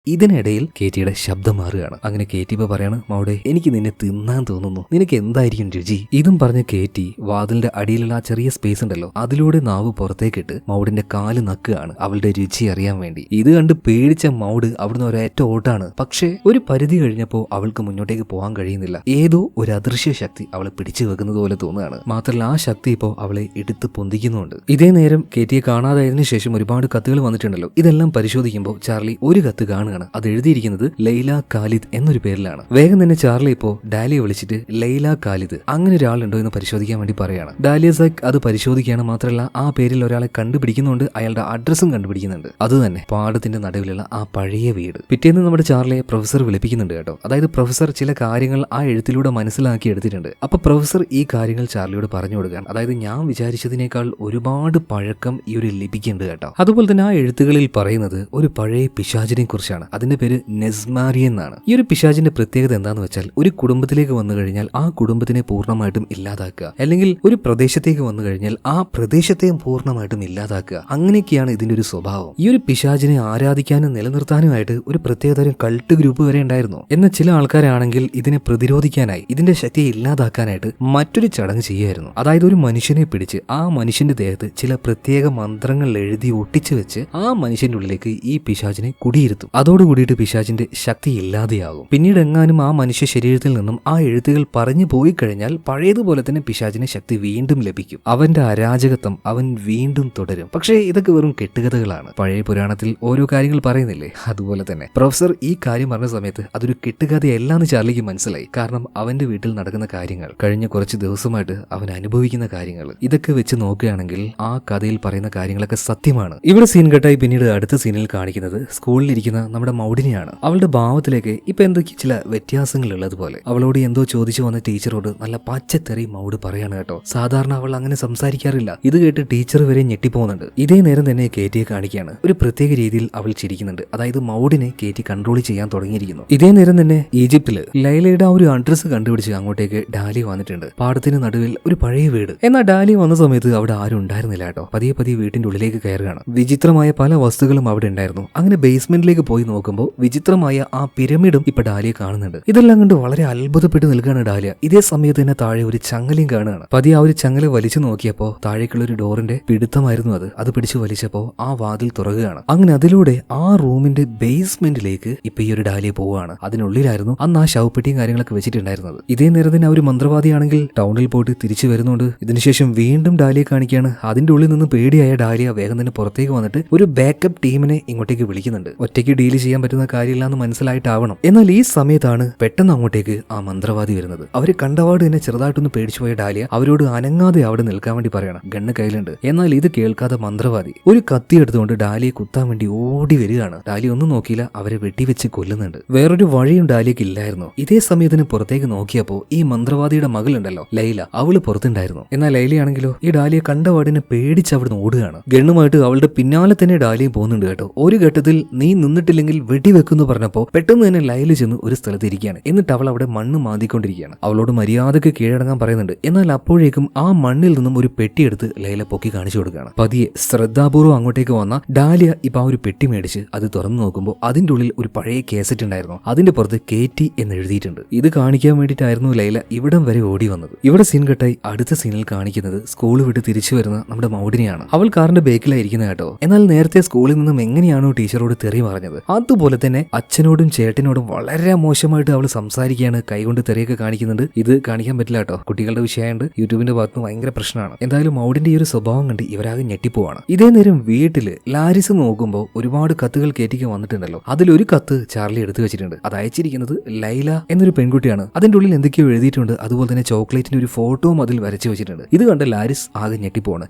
A: ഇതിനിടയിൽ കേറ്റിയുടെ ശബ്ദം മാറുകയാണ്. അങ്ങനെ കേറ്റി ഇപ്പൊ പറയാണ്, മൗഡേ എനിക്ക് നിന്നെ തിന്നാൻ തോന്നുന്നു, നിനക്ക് എന്തായിരിക്കും രുചി? ഇതും പറഞ്ഞ് കേറ്റി വാതിലിന്റെ അടിയിലുള്ള ആ ചെറിയ സ്പേസ് ഉണ്ടല്ലോ, അതിലൂടെ നാവ് പുറത്തേക്കിട്ട് മൗഡിന്റെ കാല് നക്കുകയാണ് അവളുടെ രുചി അറിയാൻ വേണ്ടി. ഇത് കണ്ട് പേടിച്ച മൗഡ് അവിടുന്ന് ഒരേറ്റ ഓട്ടാണ്. പക്ഷേ ഒരു പരിധി കഴിഞ്ഞപ്പോൾ അവൾക്ക് മുന്നോട്ടേക്ക് പോകാൻ കഴിയുന്നില്ല. ഏതോ ഒരു അദൃശ്യ ശക്തി അവളെ പിടിച്ചു വെക്കുന്നത് പോലെ തോന്നുകയാണ്. മാത്രമല്ല ആ ശക്തി ഇപ്പോൾ അവളെ എടുത്ത് പൊന്തിക്കുന്നുണ്ട്. ഇതേ നേരം കേറ്റിയെ കാണാതായതിനു ശേഷം ഒരുപാട് കത്തുകൾ വന്നിട്ടുണ്ടല്ലോ. ഇതെല്ലാം പരിശോധിക്കുമ്പോൾ ചാർലി ഒരു കത്ത് കാണുകയാണ്. അത് എഴുതിയിരിക്കുന്നത് ലൈല ഖാലിദ് എന്നൊരു പേരിലാണ്. വേഗം തന്നെ ചാർലി ഇപ്പോ ഡാലിയെ വിളിച്ചിട്ട് ലൈല ഖാലിദ് അങ്ങനെ ഒരാളുണ്ടോ എന്ന് പരിശോധിക്കാൻ വേണ്ടി പറയാണ്. ഡാലിയ സാക്ക് അത് പരിശോധിക്കുകയാണ്. മാത്രമല്ല ആ പേരിൽ ഒരാളെ കണ്ടുപിടിക്കുന്നുണ്ട്, അയാളുടെ അഡ്രസ്സും കണ്ടുപിടിക്കുന്നുണ്ട്. അത് തന്നെ പാടത്തിന്റെ നടുവിലുള്ള ആ പഴയ വീട്. പിറ്റേന്ന് നമ്മുടെ ചാർലിയെ പ്രൊഫസർ വിളിപ്പിക്കുന്നുണ്ട് കേട്ടോ. അതായത് പ്രൊഫസർ ചില കാര്യങ്ങൾ ആ എഴുത്തിലൂടെ മനസ്സിലാക്കി എടുത്തിട്ടുണ്ട്. അപ്പൊ പ്രൊഫസർ ഈ കാര്യങ്ങൾ ചാർലിയോട് പറഞ്ഞു കൊടുക്കാൻ, അതായത് ഞാൻ വിചാരിച്ചതിനേക്കാൾ ഒരുപാട് പഴക്കം ഈ ഒരു ലിപിക്കുണ്ട് കേട്ടോ. അതുപോലെ തന്നെ ആ എഴുത്തുകളിൽ പറയുന്നത് ഒരു പഴയ പിശാചിനെ കുറിച്ചാണ്. അതിന്റെ പേര് നെസ്മാരി എന്നാണ്. ഈ ഒരു പിശാചിന്റെ പ്രത്യേകത എന്താന്ന് വെച്ചാൽ ഒരു കുടുംബത്തിലേക്ക് വന്നു കഴിഞ്ഞാൽ ആ കുടുംബത്തിനെ പൂർണ്ണമായിട്ടും ഇല്ലാതാക്കുക, അല്ലെങ്കിൽ ഒരു പ്രദേശത്തേക്ക് വന്നു കഴിഞ്ഞാൽ ആ പ്രദേശത്തെയും പൂർണ്ണമായിട്ടും ഇല്ലാതാക്കുക. അങ്ങനെയൊക്കെയാണ് ഇതിന്റെ ഒരു സ്വഭാവം. ഈ ഒരു പിശാചിനെ ആരാധിക്കാനും നിലനിർത്താനുമായിട്ട് ഒരു പ്രത്യേകതരം കൾട്ട് ഗ്രൂപ്പ് വരെ ഉണ്ടായിരുന്നു. എന്നാൽ ചില ആൾക്കാരാണെങ്കിൽ ഇതിനെ പ്രതിരോധിക്കാനായി, ഇതിന്റെ ശക്തിയെ ഇല്ലാതാക്കാനായിട്ട് മറ്റൊരു ചടങ്ങ് ചെയ്യായിരുന്നു. അതായത് ഒരു മനുഷ്യനെ പിടിച്ച് ആ മനുഷ്യന്റെ ദേഹത്ത് ചില പ്രത്യേക മന്ത്രങ്ങൾ എഴുതി ഒട്ടിച്ചു വെച്ച് ആ മനുഷ്യന്റെ ഉള്ളിലേക്ക് ഈ പിശാചിനെ കുടിയിരുത്തും. അതോടുകൂടിയിട്ട് പിശാചിന്റെ ശക്തി ഇല്ലാതെയാകും. പിന്നീട് എങ്ങാനും ആ മനുഷ്യ ശരീരത്തിൽ നിന്നും ആ എഴുത്തുകൾ പറഞ്ഞു പോയി കഴിഞ്ഞാൽ പഴയതുപോലെ തന്നെ പിശാചിന് ശക്തി വീണ്ടും ലഭിക്കും. അവന്റെ അരാജകത്വം അവൻ വീണ്ടും തുടരും. പക്ഷേ ഇതൊക്കെ വെറും കെട്ടുകഥകളാണ്. പഴയ പുരാണത്തിൽ ഓരോ കാര്യങ്ങൾ പറയുന്നില്ലേ, അതുപോലെ തന്നെ പ്രൊഫസർ ഈ കാര്യം പറഞ്ഞ സമയത്ത് അതൊരു കെട്ടുകഥയല്ലാന്ന് ചാർലിക്ക് മനസ്സിലായി. കാരണം അവന്റെ വീട്ടിൽ നടക്കുന്ന കാര്യങ്ങൾ, കഴിഞ്ഞ കുറച്ച് ദിവസമായിട്ട് അവൻ അനുഭവിക്കുന്ന കാര്യങ്ങൾ, ഇതൊക്കെ വെച്ച് നോക്കുകയാണെങ്കിൽ ആ കഥയിൽ പറയുന്ന കാര്യങ്ങളൊക്കെ സത്യമാണ്. ഇവിടെ സീൻ കട്ടായി പിന്നീട് അടുത്ത സീനിൽ കാണിക്കുന്നത് സ്കൂളിലിരിക്കുന്ന നമ്മുടെ മൗഡിനെയാണ്. അവളുടെ ഭാവത്തിലേക്ക് ഇപ്പൊ എന്തൊക്കെ ചില വ്യത്യാസങ്ങൾ ഉള്ളതുപോലെ. അവളോട് എന്തോ ചോദിച്ചു വന്ന ടീച്ചറോട് നല്ല പച്ചത്തെറി മൗഡ് പറയാണ് കേട്ടോ. സാധാരണ അവൾ അങ്ങനെ സംസാരിക്കാറില്ല. ഇത് കേട്ട് ടീച്ചർ വരെ ഞെട്ടിപ്പോകുന്നുണ്ട്. ഇതേ നേരം തന്നെ കേറ്റിയെ കാണിക്കുകയാണ്. ഒരു പ്രത്യേക രീതിയിൽ അവൾ ചിരിക്കുന്നുണ്ട്. അതായത് മൗഡിനെ കേറ്റി കൺട്രോൾ ചെയ്യാൻ തുടങ്ങിയിരിക്കുന്നു. ഇതേ നേരം തന്നെ ഈജിപ്തില് ലൈലയുടെ ആ ഒരു അഡ്രസ്സ് കണ്ടുപിടിച്ച് അങ്ങോട്ടേക്ക് ഡാലി വന്നിട്ടുണ്ട്. പാടത്തിന് നടുവിൽ ഒരു പഴയ വീട്. എന്നാൽ ഡാലി വന്ന സമയത്ത് അവിടെ ആരും ഉണ്ടായിരുന്നില്ല കേട്ടോ. പതിയെ പതിയെ വീട്ടിന്റെ ഉള്ളിലേക്ക് കയറുകയാണ്. വിചിത്രമായ പല വസ്തുക്കളും അവിടെ ഉണ്ടായിരുന്നു. അങ്ങനെ ബേസ്മെന്റിലേക്ക് പോയി നോക്കുമ്പോൾ വിചിത്രമായ ആ പിരമിഡും ഇപ്പൊ ഡാലിയെ കാണുന്നുണ്ട്. ഇതെല്ലാം കണ്ട് വളരെ അത്ഭുതപ്പെട്ട് നിൽക്കുകയാണ് ഡാലിയ. ഇതേ സമയത്ത് തന്നെ താഴെ ഒരു ചങ്ങലയും കാണുകയാണ്. പതിയെ ആ ഒരു ചങ്ങല വലിച്ചു നോക്കിയപ്പോ താഴേക്കുള്ള ഒരു ഡോറിന്റെ പിടുത്തമായിരുന്നു അത് പിടിച്ചു വലിച്ചപ്പോ ആ വാതിൽ തുറക്കുകയാണ്. അങ്ങനെ അതിലൂടെ ആ റൂമിന്റെ ബേസ്മെന്റിലേക്ക് ഇപ്പൊ ഈ ഒരു ഡാലിയ പോവുകയാണ്. അതിനുള്ളിലായിരുന്നു അന്ന് ആ ശവപ്പെട്ടിയും കാര്യങ്ങളൊക്കെ വെച്ചിട്ടുണ്ടായിരുന്നത്. ഇതേ നേരം തന്നെ ആ ഒരു മന്ത്രവാദിയാണെങ്കിൽ ടൗണിൽ പോയിട്ട് തിരിച്ചു വരുന്നുണ്ട്. ഇതിനുശേഷം വീണ്ടും ഡാലിയെ കാണിക്കുകയാണ്. അതിന്റെ ഉള്ളിൽ നിന്ന് പേടിയായ ഡാലിയ വേഗം തന്നെ പുറത്തേക്ക് വന്നിട്ട് ഒരു ബാക്കപ്പ് ടീമിനെ ഇങ്ങോട്ടേക്ക് വിളിക്കുന്നുണ്ട്. ഒറ്റയ്ക്ക് ഡീൽ ചെയ്യാൻ പറ്റുന്ന കാര്യമില്ല എന്ന് മനസ്സിലായിട്ടാവണം. എന്നാൽ ഈ സമയത്താണ് പെട്ടെന്ന് അങ്ങോട്ടേക്ക് ആ മന്ത്രവാദി വരുന്നത്. അവര് കണ്ടപാട് തന്നെ ചെറുതായിട്ടൊന്ന് പേടിച്ചുപോയ ഡാലിയ അവരോട് അനങ്ങാതെ അവിടെ നിൽക്കാൻ വേണ്ടി പറയണം. ഗണ്ണ് കയ്യിലുണ്ട്. എന്നാൽ ഇത് കേൾക്കാതെ മന്ത്രവാദി ഒരു കത്തി എടുത്തുകൊണ്ട് ഡാലിയെ കുത്താൻ വേണ്ടി ഓടി വരികയാണ്. ഡാലി ഒന്നും നോക്കിയില്ല, അവരെ വെട്ടിവെച്ച് കൊല്ലുന്നുണ്ട്. വേറൊരു വഴിയും ഡാലിയക്ക് ഇല്ലായിരുന്നു. ഇതേ സമയത്തിന് പുറത്തേക്ക് നോക്കിയപ്പോ ഈ മന്ത്രവാദിയുടെ മകളുണ്ടല്ലോ ലൈല, അവള് പുറത്തുണ്ടായിരുന്നു. എന്നാൽ ലൈലയാണെങ്കിലോ ഈ ഡാലിയെ കണ്ടപാടിനെ പേടിച്ച് അവിടുന്ന് ഓടുകയാണ്. ഗണ്ണുമായിട്ട് അവളുടെ പിന്നാലെ തന്നെ ഡാലിയും പോകുന്നുണ്ട് കേട്ടോ. ഒരു ഘട്ടത്തിൽ നീ നിന്നിട്ടില്ലെങ്കിൽ വെടിവെക്കുന്നു പറഞ്ഞപ്പോ പെട്ടെന്ന് തന്നെ ലൈല ചെന്ന് ഒരു സ്ഥലത്ത് ഇരിക്കുകയാണ്. എന്നിട്ട് അവൾ അവിടെ മണ്ണ് മാന്തിക്കൊണ്ടിരിക്കുകയാണ്. അവളോട് മര്യാദക്ക് കീഴടങ്ങാൻ പറയുന്നുണ്ട്. എന്നാൽ അപ്പോഴേക്കും ആ മണ്ണിൽ നിന്നും ഒരു പെട്ടിയെടുത്ത് ലൈല പൊക്കി കാണിച്ചു കൊടുക്കുകയാണ്. പതിയെ ശ്രദ്ധാപൂർവ്വം അങ്ങോട്ടേക്ക് വന്ന ഡാലിയ ഇപ്പൊ ആ ഒരു പെട്ടി മേടിച്ച് അത് തുറന്നു നോക്കുമ്പോൾ അതിന്റെ ഉള്ളിൽ ഒരു പഴയ കേസറ്റ് ഉണ്ടായിരുന്നു. അതിന്റെ പുറത്ത് കേറ്റി എന്ന് എഴുതിയിട്ടുണ്ട്. ഇത് കാണിക്കാൻ വേണ്ടിയിട്ടായിരുന്നു ലൈല ഇവിടം വരെ ഓടി വന്നത്. ഇവിടെ സീൻ കട്ടായി അടുത്ത സീനിൽ കാണിക്കുന്നത് സ്കൂൾ വിട്ട് തിരിച്ചു വരുന്ന നമ്മുടെ മൗഡിനെയാണ്. അവൾ കാറിന്റെ ബേക്കിലായിരിക്കുന്നത് കേട്ടോ. എന്നാൽ നേരത്തെ സ്കൂളിൽ നിന്നും എങ്ങനെയാണോ ടീച്ചറോട് തെറി പറഞ്ഞത് അതുപോലെ തന്നെ അച്ഛനോടും ചേട്ടനോടും വളരെ മോശമായിട്ട് അവൾ സംസാരിക്കുകയാണ്. കൈകൊണ്ട് തെറിയൊക്കെ കാണിക്കുന്നുണ്ട്. ഇത് കാണിക്കാൻ പറ്റില്ല കേട്ടോ, കുട്ടികളുടെ വിഷയമുണ്ട്. യൂട്യൂബിന്റെ ഭാഗത്ത് ഭയങ്കര പ്രശ്നമാണ്. എന്തായാലും മൗഡിന്റെ ഈ ഒരു സ്വഭാവം കണ്ട് ഇവരാകെ ഞെട്ടിപ്പോവാണ്. ഇതേ നേരം വീട്ടില് ലാരിസ് നോക്കുമ്പോൾ ഒരുപാട് കത്തുകൾ കേറ്റിക്ക് വന്നിട്ടുണ്ടല്ലോ. അതിലൊരു കത്ത് ചാർലി എടുത്തു വെച്ചിട്ടുണ്ട്. അത് അയച്ചിരിക്കുന്നത് ലൈല എന്നൊരു പെൺകുട്ടിയാണ്. അതിന്റെ ഉള്ളിൽ എന്തൊക്കെയോ എഴുതിയിട്ടുണ്ട്. അതുപോലെ തന്നെ ചോക്ലേറ്റിന്റെ ഒരു ഫോട്ടോയും അതിൽ വരച്ചു വെച്ചിട്ടുണ്ട്. ഇത് കണ്ട് ലാരിസ് ആകെ ഞെട്ടിപ്പോണ്.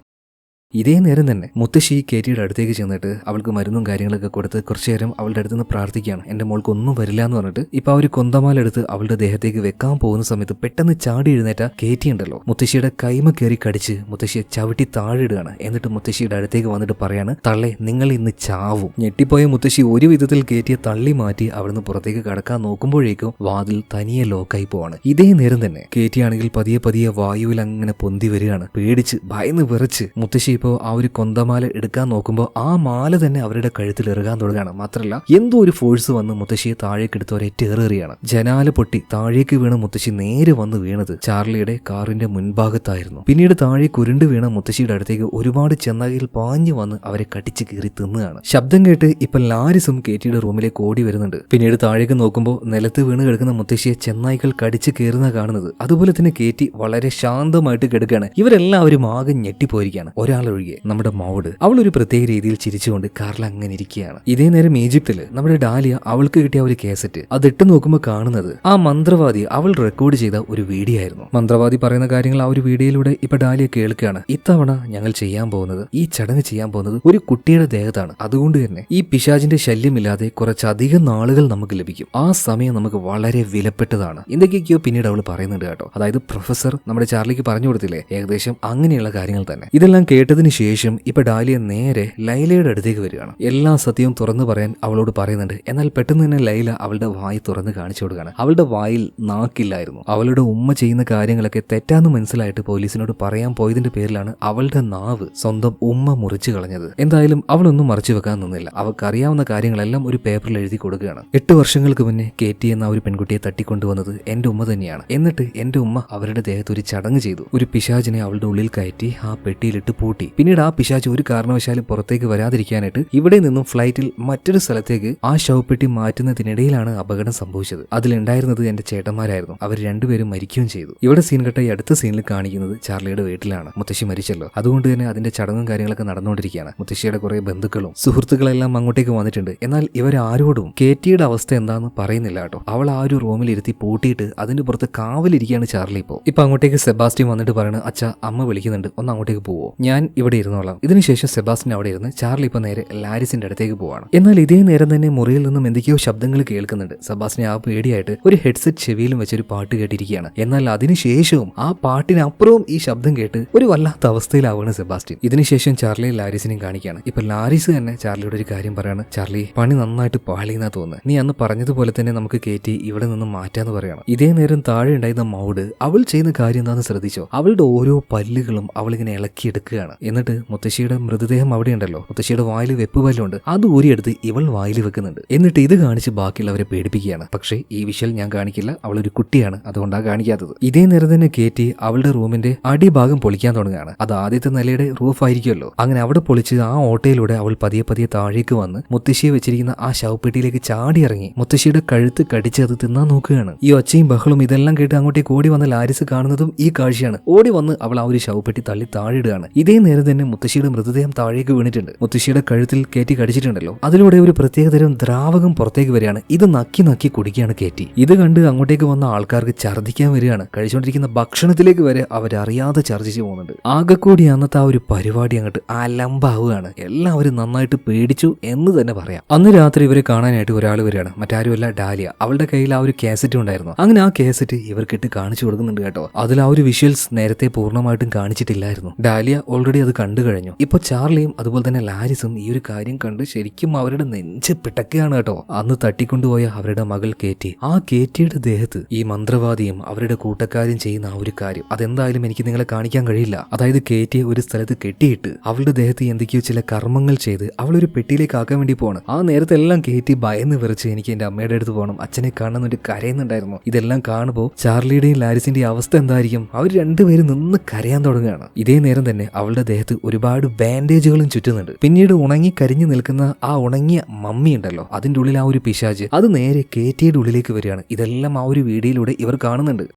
A: ഇതേ നേരം തന്നെ മുത്തശ്ശി കേറ്റിയുടെ അടുത്തേക്ക് ചെന്നിട്ട് അവൾക്ക് മരുന്നും കാര്യങ്ങളൊക്കെ കൊടുത്ത് കുറച്ചു നേരം അവളുടെ അടുത്ത് നിന്ന് പ്രാർത്ഥിക്കുകയാണ്. എന്റെ മോൾക്ക് ഒന്നും വരില്ല എന്ന് പറഞ്ഞിട്ട് ഇപ്പൊ ആ ഒരു കൊന്തമാല എടുത്ത് അവളുടെ ദേഹത്തേക്ക് വെക്കാൻ പോകുന്ന സമയത്ത് പെട്ടെന്ന് ചാടി എഴുന്നേറ്റ കേറ്റി ഉണ്ടല്ലോ മുത്തശ്ശിയുടെ കൈമ കയറി കടിച്ച് മുത്തശ്ശിയെ ചവിട്ടി താഴെയിടുകയാണ്. എന്നിട്ട് മുത്തശ്ശിയുടെ അടുത്തേക്ക് വന്നിട്ട് പറയാണ്, തള്ളെ നിങ്ങൾ ഇന്ന് ചാവും. ഞെട്ടിപ്പോയ മുത്തശ്ശി ഒരു വിധത്തിൽ കേറ്റിയെ തള്ളി മാറ്റി അവിടുന്ന് പുറത്തേക്ക് കടക്കാൻ നോക്കുമ്പോഴേക്കും വാതിൽ തനിയെ ലോക്കായി പോവാണ്. ഇതേ നേരം തന്നെ കേറ്റിയാണെങ്കിൽ പതിയെ പതിയെ വായുവിൽ അങ്ങനെ പൊന്തി വരികയാണ്. പേടിച്ച് ഭയന്ന് വിറച്ച് മുത്തശ്ശി ഇപ്പോൾ ആ ഒരു കൊന്തമാല എടുക്കാൻ നോക്കുമ്പോൾ ആ മാല തന്നെ അവരുടെ കഴുത്തിൽ ഇറങ്ങാൻ തുടങ്ങുകയാണ്. മാത്രമല്ല എന്തോ ഒരു ഫോഴ്സ് വന്ന് മുത്തശ്ശിയെ താഴേക്ക് എടുത്ത് ഒരേറ്റ് ഏറുകയാണ്. ജനാല പൊട്ടി താഴേക്ക് വീണ മുത്തശ്ശി നേരെ വന്ന് വീണത് ചാർലിയുടെ കാറിന്റെ മുൻഭാഗത്തായിരുന്നു. പിന്നീട് താഴേക്ക് ഉരുണ്ട് വീണ മുത്തശ്ശിയുടെ അടുത്തേക്ക് ഒരുപാട് ചെന്നായികൾ പാഞ്ഞു വന്ന് അവരെ കടിച്ച് കീറി തിന്നുകയാണ്. ശബ്ദം കേട്ട് ഇപ്പൊ ലാരിസും കേറ്റിയുടെ റൂമിലേക്ക് ഓടി വരുന്നുണ്ട്. പിന്നീട് താഴേക്ക് നോക്കുമ്പോൾ നിലത്ത് വീണ് കിടക്കുന്ന മുത്തശ്ശിയെ ചെന്നായികൾ കടിച്ച് കീറുന്ന കാണുന്നത്. അതുപോലെ തന്നെ കേറ്റി വളരെ ശാന്തമായിട്ട് കിടക്കുകയാണ്. ഇവരെല്ലാവരും ആകെ ഞെട്ടിപ്പോയിരിക്കുകയാണ്. ഒരാൾ നമ്മുടെ മൗഡ് അവൾ ഒരു പ്രത്യേക രീതിയിൽ ചിരിച്ചുകൊണ്ട് കാറിൽ അങ്ങനെ ഇരിക്കുകയാണ്. ഇതേ നേരം ഈജിപ്തില് നമ്മുടെ ഡാലിയ അവൾക്ക് കിട്ടിയ ഒരു കേസറ്റ് അത് ഇട്ട് നോക്കുമ്പോൾ കാണുന്നത് ആ മന്ത്രവാദി അവൾ റെക്കോർഡ് ചെയ്ത ഒരു വീഡിയോ ആയിരുന്നു. മന്ത്രവാദി പറയുന്ന കാര്യങ്ങൾ ആ ഒരു വീഡിയോയിലൂടെ ഇപ്പൊ ഡാലിയ കേൾക്കുകയാണ്. ഇത്തവണ ഞങ്ങൾ ചെയ്യാൻ പോകുന്നത്, ഈ ചടങ്ങ് ചെയ്യാൻ പോകുന്നത് ഒരു കുട്ടിയുടെ ദേഹത്താണ്. അതുകൊണ്ട് തന്നെ ഈ പിശാചിന്റെ ശല്യമില്ലാതെ കുറച്ചധികം നാളുകൾ നമുക്ക് ലഭിക്കും. ആ സമയം നമുക്ക് വളരെ വിലപ്പെട്ടതാണ്. എന്തൊക്കെയൊക്കെയോ പിന്നീട് അവൾ പറയുന്നുണ്ട് കേട്ടോ. അതായത് പ്രൊഫസർ നമ്മുടെ ചാർലിക്ക് പറഞ്ഞു കൊടുത്തില്ലേ, ഏകദേശം അങ്ങനെയുള്ള കാര്യങ്ങൾ തന്നെ. ഇതെല്ലാം കേട്ടതിന് ശേഷം ഇപ്പൊ ഡാലിയ നേരെ ലൈലയുടെ അടുത്തേക്ക് വരികയാണ്. എല്ലാ സത്യവും തുറന്നു പറയാൻ അവളോട് പറയുന്നുണ്ട്. എന്നാൽ പെട്ടെന്ന് തന്നെ ലൈല അവളുടെ വായി തുറന്ന് കാണിച്ചു കൊടുക്കുകയാണ്. അവളുടെ വായിൽ നാക്കില്ലായിരുന്നു. അവളുടെ ഉമ്മ ചെയ്യുന്ന കാര്യങ്ങളൊക്കെ തെറ്റാന്ന് മനസ്സിലായിട്ട് പോലീസിനോട് പറയാൻ പോയതിന്റെ പേരിലാണ് അവളുടെ നാവ് സ്വന്തം ഉമ്മ മുറിച്ചു കളഞ്ഞത്. എന്തായാലും അവളൊന്നും മറച്ചു വെക്കാൻ നിന്നില്ല. അവൾക്ക് അറിയാവുന്ന കാര്യങ്ങളെല്ലാം ഒരു പേപ്പറിൽ എഴുതി കൊടുക്കുകയാണ്. 8 വർഷങ്ങൾക്ക് മുന്നേ കേറ്റി എന്ന ഒരു പെൺകുട്ടിയെ തട്ടിക്കൊണ്ടുവന്നത് എന്റെ ഉമ്മ തന്നെയാണ്. എന്നിട്ട് എന്റെ ഉമ്മ അവരുടെ ദേഹത്ത് ഒരു ചടങ്ങ് ചെയ്തു. ഒരു പിശാചിനെ അവളുടെ ഉള്ളിൽ കയറ്റി ആ പെട്ടിയിലിട്ട് പൂട്ടി. പിന്നീട് ആ പിശാച് ഒരു കാരണവശാലും പുറത്തേക്ക് വരാതിരിക്കാനായിട്ട് ഇവിടെ നിന്നും ഫ്ലൈറ്റിൽ മറ്റൊരു സ്ഥലത്തേക്ക് ആ ശവപ്പെട്ടി മാറ്റുന്നതിനിടയിലാണ് അപകടം സംഭവിച്ചത്. അതിലുണ്ടായിരുന്നത് എന്റെ ചേട്ടന്മാരായിരുന്നു. അവർ രണ്ടുപേരും മരിക്കുകയും ചെയ്തു. ഇവിടെ സീൻ കെട്ട ഈ അടുത്ത സീനിൽ കാണിക്കുന്നത് ചാർലിയുടെ വീട്ടിലാണ്. മുത്തശ്ശി മരിച്ചല്ലോ, അതുകൊണ്ട് തന്നെ അതിന്റെ ചടങ്ങും കാര്യങ്ങളൊക്കെ നടന്നുകൊണ്ടിരിക്കുകയാണ്. മുത്തശ്ശിയുടെ കുറെ ബന്ധുക്കളും സുഹൃത്തുക്കളെല്ലാം അങ്ങോട്ടേക്ക് വന്നിട്ടുണ്ട്. എന്നാൽ ഇവരാരോടും കേറ്റിയുടെ അവസ്ഥ എന്താന്ന് പറയുന്നില്ല കേട്ടോ. അവൾ ആ ഒരു റൂമിൽ ഇരുത്തി പൂട്ടിയിട്ട് അതിന്റെ പുറത്ത് കാവലിരിക്കുകയാണ് ചാർലി. ഇപ്പൊ അങ്ങോട്ടേക്ക് സെബാസ്റ്റ്യൻ വന്നിട്ട് പറയണ, അച്ഛാ അമ്മ വിളിക്കുന്നുണ്ട്, ഒന്ന് അങ്ങോട്ടേക്ക് പോവോ? ഞാൻ ഇവിടെ ഇരുന്നോളാം. ഇതിനുശേഷം സെബാസ്റ്റ്യൻ അവിടെ ഇരുന്ന് ചാർലി ഇപ്പൊ നേരെ ലാരിസിന്റെ അടുത്തേക്ക് പോവാണ്. എന്നാൽ ഇതേ നേരം തന്നെ മുറിയിൽ നിന്നും എന്തൊക്കെയോ ശബ്ദങ്ങൾ കേൾക്കുന്നുണ്ട്. സെബാസ്റ്റ്യൻ ആ പേടിയായിട്ട് ഒരു ഹെഡ്സെറ്റ് ചെവിയിലും വെച്ചൊരു പാട്ട് കേട്ടിരിക്കുകയാണ്. എന്നാൽ അതിനുശേഷവും ആ പാട്ടിനപ്പുറവും ഈ ശബ്ദം കേട്ട് ഒരു വല്ലാത്ത അവസ്ഥയിലാവുകയാണ് സെബാസ്റ്റ്യൻ. ഇതിനുശേഷം ചാർലിയും ലാരിസിനെയും കാണിക്കുകയാണ്. ഇപ്പൊ ലാരിസ് തന്നെ ചാർലിയോട് ഒരു കാര്യം പറയാണ്. ചാർലി, പണി നന്നായിട്ട് പാളിയെന്നാ തോന്നുന്നത്. നീ അന്ന് പറഞ്ഞതുപോലെ തന്നെ നമുക്ക് കയറ്റി ഇവിടെ നിന്ന് മാറ്റാന്ന് പറയണം. ഇതേ നേരം താഴെ ഉണ്ടായിരുന്ന മൗഡ് അവൾ ചെയ്യുന്ന കാര്യം എന്താണെന്ന് ശ്രദ്ധിച്ചോ? അവളുടെ ഓരോ പല്ലുകളും അവളിങ്ങനെ ഇളക്കിയെടുക്കുകയാണ്. എന്നിട്ട് മുത്തശ്ശിയുടെ മൃതദേഹം അവിടെ ഉണ്ടല്ലോ, മുത്തശ്ശിയുടെ വായിൽ വെപ്പ് പല്ലുണ്ട്, അത് ഊരിയെടുത്ത് ഇവൾ വായിൽ വെക്കുന്നുണ്ട്. എന്നിട്ട് ഇത് കാണിച്ച് ബാക്കിയുള്ളവരെ പേടിപ്പിക്കുകയാണ്. പക്ഷേ ഈ വിഷ്വൽ ഞാൻ കാണിക്കില്ല, അവളൊരു കുട്ടിയാണ്, അതുകൊണ്ടാണ് കാണിക്കാത്തത്. ഇതേ നേരം തന്നെ കേറ്റി അവളുടെ റൂമിന്റെ അടിഭാഗം പൊളിക്കാൻ തുടങ്ങുകയാണ്. അത് ആദ്യത്തെ നിലയുടെ റൂഫ് ആയിരിക്കുമല്ലോ. അങ്ങനെ അവിടെ പൊളിച്ച് ആ ഓട്ടയിലൂടെ അവൾ പതിയെ പതിയെ താഴേക്ക് വന്ന് മുത്തശ്ശിയെ വെച്ചിരിക്കുന്ന ആ ശവപ്പെട്ടിയിലേക്ക് ചാടി ഇറങ്ങി മുത്തശ്ശിയുടെ കഴുത്ത് കടിച്ച് അത് തിന്നാൻ നോക്കുകയാണ്. ഈ ഒച്ചയും ബഹളും ഇതെല്ലാം കേട്ട് അങ്ങോട്ടേക്ക് ഓടി വന്ന ലാരിസ് കാണുന്നതും ഈ കാഴ്ചയാണ്. ഓടി വന്ന് അവൾ ആ ഒരു ശവപ്പെട്ടി തള്ളി താഴെയിടുകയാണ്. ഇതേ നേരം തന്നെ മുത്തശ്ശിയുടെ മൃതദേഹം താഴേക്ക് വീണിട്ടുണ്ട്. മുത്തശ്ശിയുടെ കഴുത്തിൽ കേറ്റി കടിച്ചിട്ടുണ്ടല്ലോ, അതിലൂടെ ഒരു പ്രത്യേകതരം ദ്രാവകം പുറത്തേക്ക് വരികയാണ്. ഇത് നക്കി നക്കി കുടിക്കുകയാണ് കേറ്റി. ഇത് കണ്ട് അങ്ങോട്ടേക്ക് വന്ന ആൾക്കാർക്ക് ഛർദ്ദിക്കാൻ വരികയാണ്. കഴിച്ചുകൊണ്ടിരിക്കുന്ന ഭക്ഷണത്തിലേക്ക് വരെ അവരറിയാതെ ഛർദ്ദിച്ചു പോകുന്നുണ്ട്. ആകെക്കൂടി അന്നത്തെ ആ ഒരു പരിപാടി അങ്ങോട്ട് അലമ്പാവുകയാണ്. എല്ലാവരും നന്നായിട്ട് പേടിച്ചു എന്ന് തന്നെ പറയാം. അന്ന് രാത്രി ഇവരെ കാണാനായിട്ട് ഒരാൾ വരികയാണ്. മറ്റാരുമല്ല, ഡാലിയ. അവളുടെ കയ്യിൽ ആ ഒരു കാസറ്റ് ഉണ്ടായിരുന്നു. അങ്ങനെ ആ കാസറ്റ് ഇവർക്കിട്ട് കാണിച്ചു കൊടുക്കുന്നുണ്ട് കേട്ടോ. അതിൽ ആ ഒരു വിഷ്വൽസ് നേരത്തെ പൂർണ്ണമായിട്ടും കാണിച്ചിട്ടില്ലായിരുന്നു. ഡാലിയ ഓൾറെഡി അത് കണ്ടു കഴിഞ്ഞു. ഇപ്പൊ ചാർലിയും അതുപോലെ തന്നെ ലാരിസും ഈ ഒരു കാര്യം കണ്ട് ശരിക്കും അവരുടെ നെഞ്ച് പിടക്കുകയാണ് കേട്ടോ. അന്ന് തട്ടിക്കൊണ്ടുപോയ അവരുടെ മകൾ കേറ്റി, ആ കേറ്റിയുടെ ദേഹത്ത് ഈ മന്ത്രവാദിയും അവരുടെ കൂട്ടക്കാരും ചെയ്യുന്ന ആ ഒരു കാര്യം അതെന്തായാലും എനിക്ക് നിങ്ങളെ കാണിക്കാൻ കഴിയില്ല. അതായത് കേറ്റിയെ ഒരു സ്ഥലത്ത് കെട്ടിയിട്ട് അവളുടെ ദേഹത്ത് എന്തൊക്കെയോ ചില കർമ്മങ്ങൾ ചെയ്ത് അവളൊരു പെട്ടിയിലേക്ക് ആക്കാൻ വേണ്ടി പോകണം. ആ നേരത്തെ എല്ലാം കേറ്റി ഭയന്ന് വിറച്ച് എനിക്ക് എന്റെ അമ്മയുടെ അടുത്ത് പോകണം, അച്ഛനെ കാണുന്നൊരു കരയുന്നുണ്ടായിരുന്നു. ഇതെല്ലാം കാണുമ്പോൾ ചാർലിയുടെയും ലാരിസിന്റെയും അവസ്ഥ എന്തായിരിക്കും? അവർ രണ്ടുപേരും നിന്ന് കരയാൻ തുടങ്ങുകയാണ്. ഇതേ നേരം തന്നെ അവളുടെ ദേഹത്ത് ഒരുപാട് ബാൻഡേജുകളും ചുറ്റുന്നുണ്ട്. പിന്നീട് ഉണങ്ങി കരിഞ്ഞു നിൽക്കുന്ന ആ ഉണങ്ങിയ മമ്മി ഉണ്ടല്ലോ, അതിന്റെ ഉള്ളിൽ ആ ഒരു പിശാച് അത് നേരെ കേറ്റിയുടെ ഉള്ളിലേക്ക് വരികയാണ്. ഇതെല്ലാം ആ ഒരു വീഡിയോയിലൂടെ ഇവർ കാണുന്നുണ്ട്.